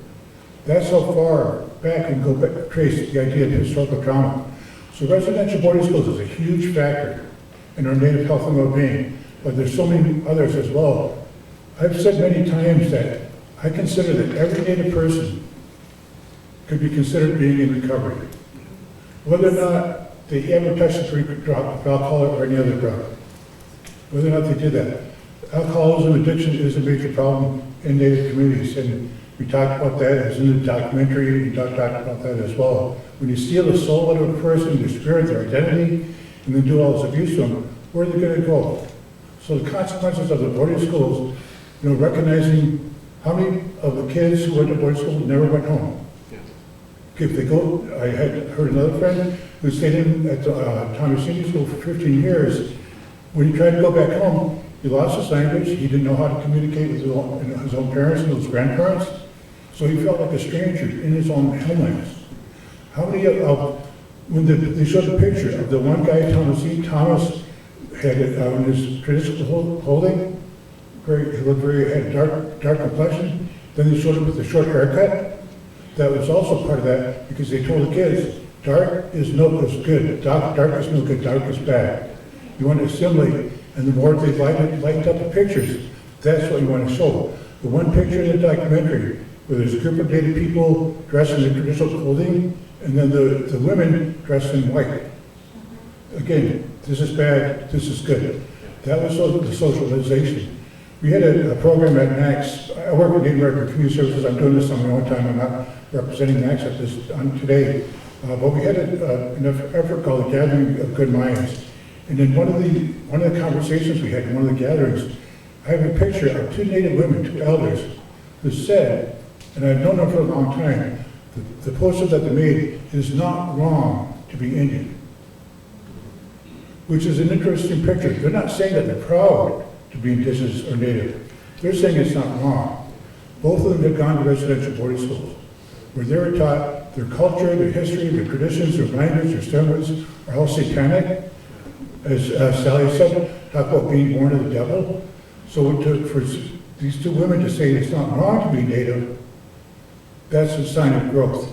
That's how far back we can go back, trace the idea of historical trauma. So residential boarding schools is a huge factor in our native health and well-being, but there's so many others as well. I've said many times that I consider that every native person could be considered being in recovery, whether or not they ever touched a drop of alcohol or any other drug, whether or not they did that. Alcoholism addiction is a major problem in native communities, and we talked about that as in the documentary. We talked about that as well. When you steal the soul out of a person, their spirit, their identity, and then do all this abuse to them, where are they going to go? So the consequences of the boarding schools, recognizing how many of the kids who went to boarding school never went home. If they go, I had heard another friend who stayed at Thomas Senior School for 15 years. When he tried to go back home, he lost his language. He didn't know how to communicate with his own parents and his grandparents. So he felt like a stranger in his own homeland. How many when they showed the picture of the one guy, Thomas had in his traditional clothing, he looked had dark complexion. Then they showed him with a short haircut. That was also part of that, because they told the kids, dark is good, dark is no good, dark is bad. You want to assimilate, and the more they lightened up the pictures, that's what you want to show. The one picture in the documentary, where there's a group of native people dressed in their traditional clothing, and then the women dressed in white. Again, this is bad, this is good. That was the socialization. We had a program at NACS. I work with Native American Community Services. I'm doing this on my own time. I'm not representing NACS at this today. But we had an effort called the Gathering of Good Minds. And in one of the conversations we had in one of the gatherings, I have a picture of two Native women, two elders, who said, and I've known them for a long time, the poster that they made is not wrong to be Indian, which is an interesting picture. They're not saying that they're proud to be Indigenous or Native. They're saying it's not wrong. Both of them had gone to residential boarding schools, where they were taught their culture, their history, their traditions, their language, their ceremonies are all satanic. As Sally said, talk about being born of the devil. So for these two women to say it's not wrong to be Native, that's a sign of growth.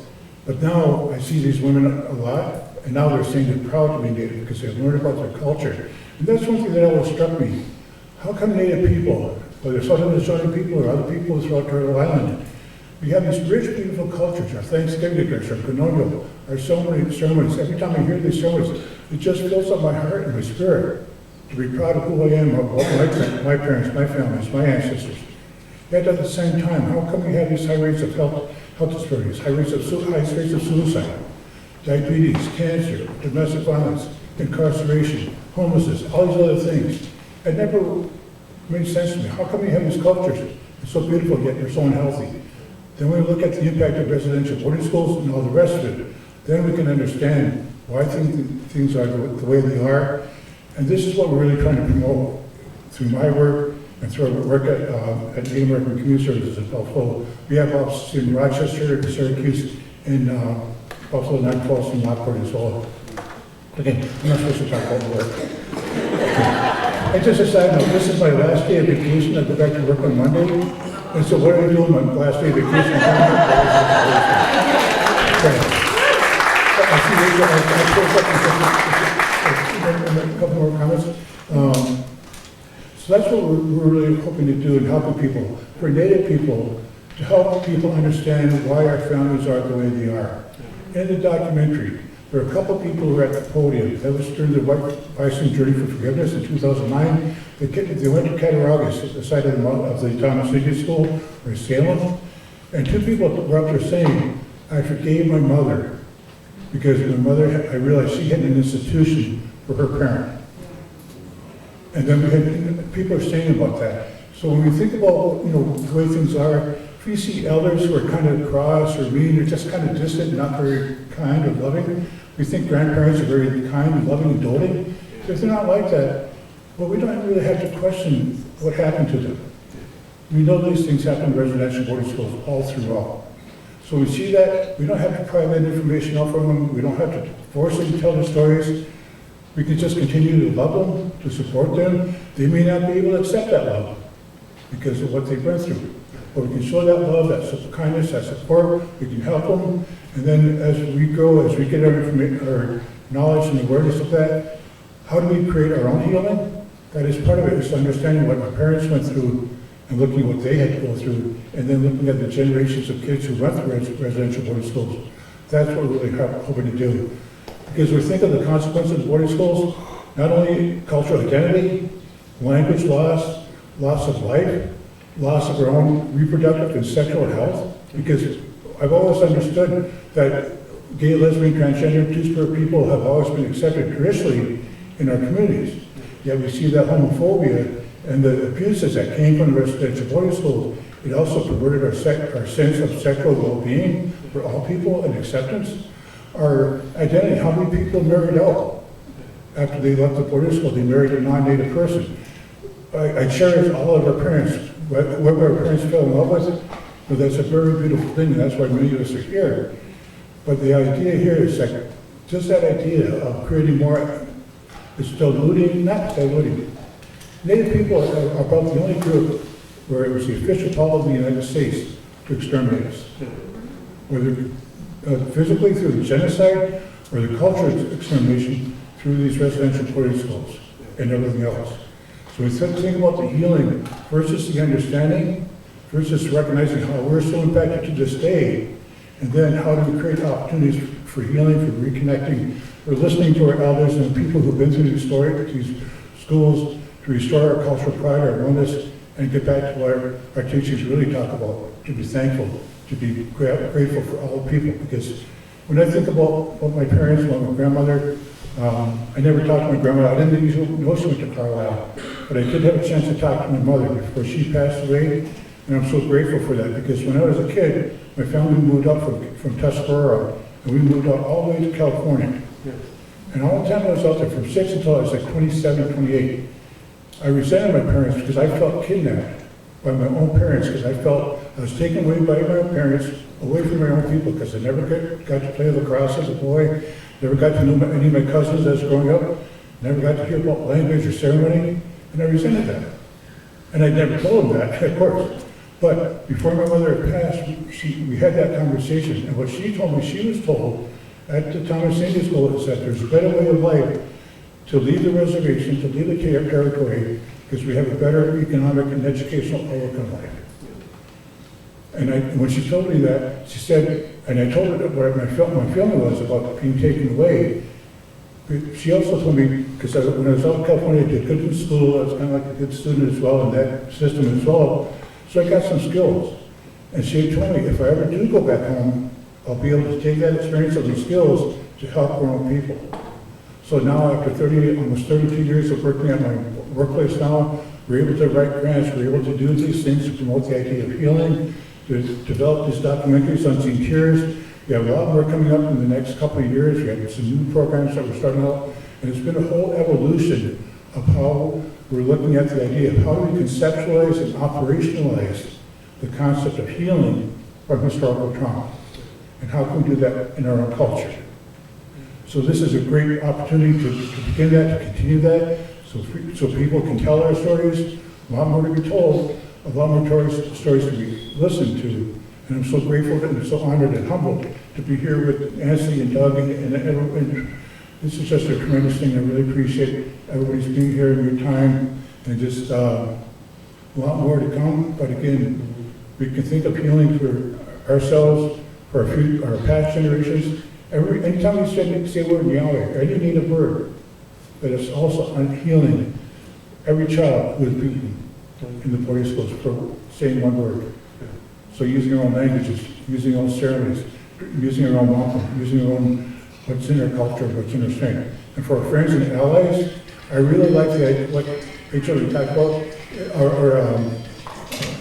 But now I see these women a lot, and now they're saying they're proud to be Native because they've learned about their culture. And that's one thing that always struck me. How come Native people, whether Southern Minnesota people or other people throughout Turtle Island, we have these rich, beautiful cultures, our Thanksgiving dinners, our Canonial, our so many ceremonies. Every time I hear these ceremonies, it just fills up my heart and my spirit to be proud of who I am, of my parents, my families, my ancestors. Yet at the same time, how come we have these high rates of health disparities, high rates of suicide, diabetes, cancer, domestic violence, incarceration, homelessness, all these other things? It never made sense to me. How come we have these cultures? It's so beautiful, yet they're so unhealthy. Then when we look at the impact of residential boarding schools and all the rest of it, then we can understand why things are the way they are. And this is what we're really trying to promote through my work and through our work at Native American Community Services in Buffalo. We have offices in Rochester, Syracuse, in Buffalo, Niagara Falls, and Lockport as well. Again, I'm not supposed to talk about work. And just a side note, this is my last day of vacation. I go back to work on Monday. And so what do I do on my last day of vacation? A couple more comments. So that's what we're really hoping to do in helping people, for Native people, to help people understand why our families are the way they are. In the documentary, there are a couple people who were at the podium. That was during the White Bison Journey for Forgiveness in 2009. They went to Cattaraugus, at the site of the Thomas Senior School, or Salem, And two people were up there saying, I forgave my mother, because my mother, I realized she had an institution for her parent. And then we had, people are saying about that. So when we think about, the way things are, if you see elders who are kind of cross or mean, or just kind of distant, not very kind or loving, we think grandparents are very kind and loving and doting. If they're not like that, well, we don't really have to question what happened to them. We know these things happen in residential boarding schools all throughout. So we see that, we don't have to pry that information out from them, we don't have to force them to tell the stories. We can just continue to love them, to support them. They may not be able to accept that love because of what they've been through. But we can show that love, that kindness, that support, we can help them. And then as we grow, as we get our knowledge and awareness of that, how do we create our own healing? That is part of it, is understanding what my parents went through and looking at what they had to go through, and then looking at the generations of kids who went through residential boarding schools. That's what we're really hoping to do. Because we think of the consequences of boarding schools, not only cultural identity, language loss, loss of life, loss of our own reproductive and sexual health, because I've always understood that gay, lesbian, transgender, two-spirit people have always been accepted traditionally in our communities. Yet we see that homophobia and the abuses that came from the residential boarding schools, it also perverted our sense of sexual well-being for all people and acceptance. Our identity, how many people married out after they left the boarding school, they married a non-native person. I cherish all of our parents, whoever our parents fell in love with, but that's a very beautiful thing, and that's why many of us are here. But the idea here is that, just that idea of creating more, it's diluting, not diluting. Native people are about the only group where it was the official policy of the United States to exterminate us. Whether physically through the genocide or the cultural extermination through these residential boarding schools and everything else. So we think about the healing versus the understanding versus recognizing how we're still impacted to this day, and then how do we create opportunities for healing, for reconnecting, for listening to our elders and people who've been through these schools to restore our cultural pride, our oneness, and get back to what our teachers really talk about, to be thankful, to be grateful for all people. Because when I think about my parents, my grandmother, I never talked to my grandmother. I didn't even know she went to Carlisle, but I did have a chance to talk to my mother before she passed away, and I'm so grateful for that, because when I was a kid, my family moved up from Tuscarora, and we moved out all the way to California. And all the time I was out there, from 6 until I was like 27, 28, I resented my parents because I felt kidnapped by my own parents, because I felt I was taken away by my own parents, away from my own people, because I never got to play lacrosse as a boy, never got to know any of my cousins as growing up, never got to hear about language or ceremony, and I resented that. And I never told them that, of course. But before my mother had passed, we had that conversation, and what she told me, she was told at the Thomas Indian School, is that there's a better way of life to leave the reservation, to leave the territory, because we have a better economic and educational outlook on life. And when she told me that, she said, and I told her what my feeling was about being taken away. But she also told me, because when I was out in California, I did good in school, I was kind of like a good student as well in that system as well. So I got some skills. And she told me, if I ever do go back home, I'll be able to take that experience of those skills to help grown people. So now after almost 32 years of working at my workplace now, we're able to write grants, we're able to do these things to promote the idea of healing, to develop these documentaries on Unseen Tears. We have a lot more coming up in the next couple of years. We have some new programs that we're starting out, and it's been a whole evolution of how we're looking at the idea of how do we conceptualize and operationalize the concept of healing from historical trauma, and how can we do that in our own culture. So this is a great opportunity to begin that, to continue that, so people can tell our stories, a lot more to be told, a lot more stories to be listened to. And I'm so grateful and so honored and humbled to be here with Nancy and Doug, and this is just a tremendous thing. I really appreciate everybody's being here and your time, and just a lot more to come. But again, we can think of healing for ourselves, for our past generations. Anytime we say the word Yahweh, any native word, but it's also unhealing every child who is beaten in the boarding schools for saying one word. So using our own languages, using our own ceremonies, using our own wampum, using our own, what's in our culture, what's in our strength. And for our friends and allies, I really like what Rachel you talked about,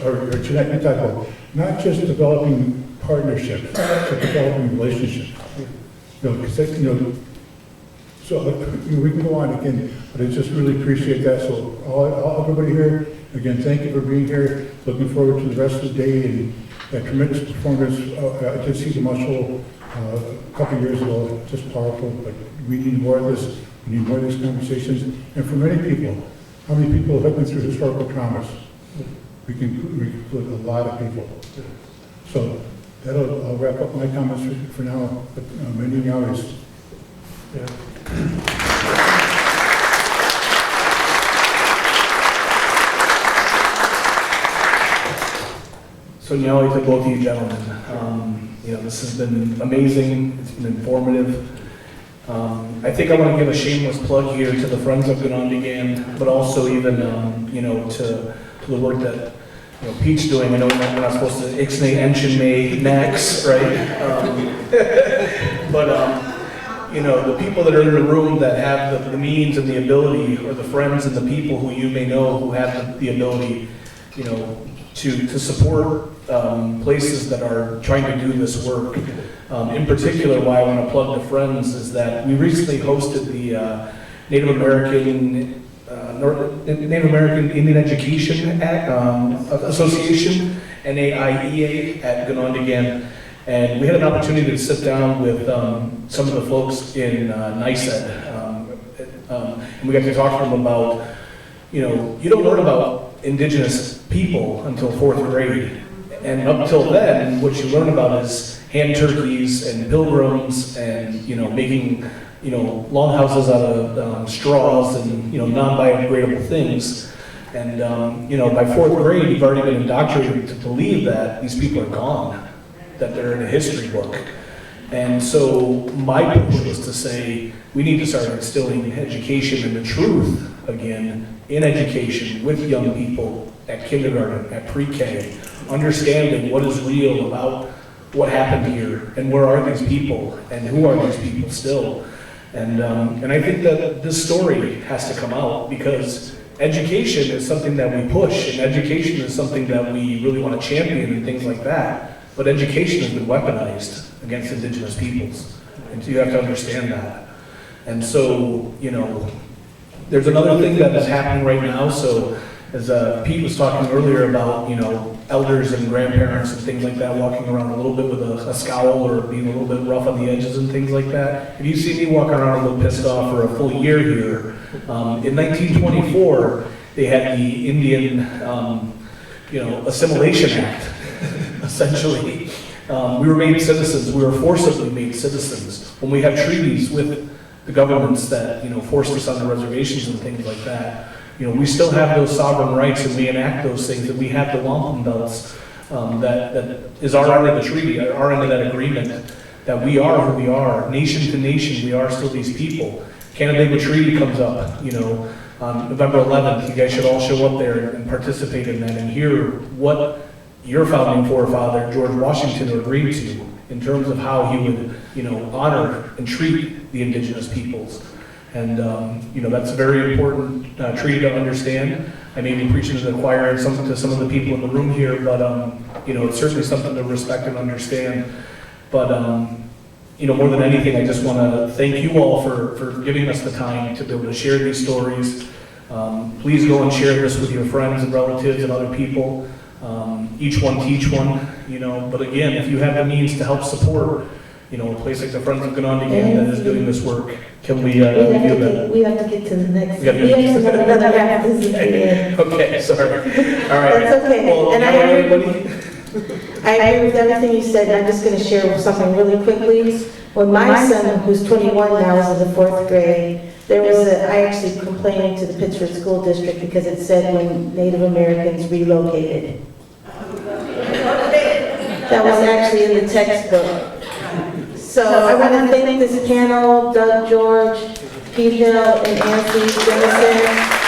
or Jeanette you talked about, not just developing partnerships, but developing relationships. You know, because that, you know, so we can go on again, but I just really appreciate that. So everybody here, again, thank you for being here. Looking forward to the rest of the day and that tremendous performance. I did see the muscle a couple of years ago, just powerful, but we need more of this. We need more of these conversations. And for many people, how many people have been through historical traumas? We can include a lot of people. So I'll wrap up my comments for now, but many hours. Yeah. So now to both of you gentlemen, you know, this has been amazing, it's been informative. I think I want to give a shameless plug here to the Friends of Ganondigan, but also even, you know, to the work that, you know, Pete's doing. I know we're not supposed to ixnay, enshin, may, next, right? You know, the people that are in the room that have the means and the ability, or the friends and the people who you may know who have the ability, you know, to support places that are trying to do this work. In particular, why I want to plug the Friends is that we recently hosted the Native American Indian Education Association, NAIEA, at Ganondigan. And we had an opportunity to sit down with some of the folks in NICED. And we got to talk to them about, you know, you don't learn about Indigenous people until 4th grade. And up till then, what you learn about is hand turkeys and pilgrims and, you know, making, you know, longhouses out of straws and, you know, non-biodegradable things. And, you know, by 4th grade, you've already been indoctrinated to believe that these people are gone, that they're in a history book. And so my push was to say, we need to start instilling education and the truth again in education with young people at kindergarten, at pre-K, understanding what is real about what happened here and where are these people and who are these people still. And I think that this story has to come out because education is something that we push and education is something that we really want to champion and things like that. But education has been weaponized against Indigenous peoples, and so you have to understand that. And so, you know, there's another thing that is happening right now. So, as Pete was talking earlier about, you know, elders and grandparents and things like that walking around a little bit with a scowl or being a little bit rough on the edges and things like that. If you see me walking around a little pissed off for a full year here, in 1924, they had the Indian, you know, Assimilation Act. Essentially, we were made citizens. We were forcibly made citizens. When we have treaties with the governments that, you know, forced us on the reservations and things like that, you know, we still have those sovereign rights and we enact those things, and we have the wampum belts that is our end of the treaty, our end of that agreement, that we are who we are, nation to nation. We are still these people. Canandaigua Treaty comes up, you know, on November 11th. You guys should all show up there and participate in that and hear what your founding forefather, George Washington, agreed to in terms of how he would, you know, honor and treat the Indigenous peoples. And, you know, that's a very important treaty to understand. I may be preaching to the choir and to some of the people in the room here, but, you know, it's certainly something to respect and understand. But, you know, more than anything, I just want to thank you all for giving us the time to be able to share these stories. Please go and share this with your friends and relatives and other people. Each one teach one, you know, but again, if you have the means to help support, you know, a place like the Friends of Ganondigan that is doing this work, can we do that? We have to get to the next. We have have another half. This is the end. Okay, sorry. All right. That's okay. Well, And I agree with everything you said. I'm just going to share something really quickly. When my son, who's 21 now, is in the 4th grade, I actually complained to the Pittsford School District because it said when Native Americans relocated. That was actually in the textbook. So I want to thank this panel, Doug George, Pete Hill, and Anthony Jemison.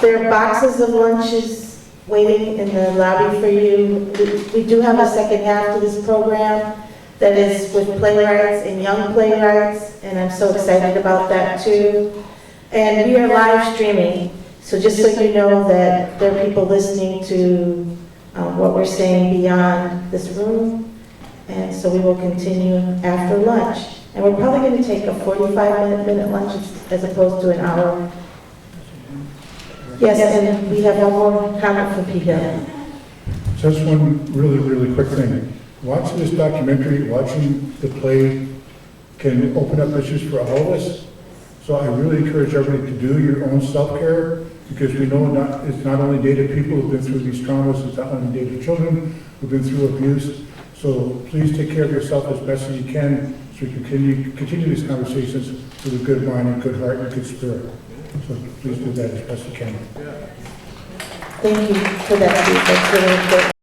There are boxes of lunches waiting in the lobby for you. We do have a second half to this program that is with playwrights and young playwrights, and I'm so excited about that too. And we are live streaming, so just so you know that there are people listening to what we're saying beyond this room. And so we will continue after lunch. And we're probably going to take a 45-minute lunch as opposed to an hour. Yes, and we have one more comment from Pete Hill. Just one really quick thing. Watching this documentary, watching the play can open up issues for all of us. So I really encourage everybody to do your own self-care, because we know it's not only dated people who've been through these traumas, it's not only dated children who've been through abuse. So please take care of yourself as best as you can, so we can continue these conversations with a good mind and good heart and good spirit. So please do that as best you can. Thank you for that, Pete. That's really important.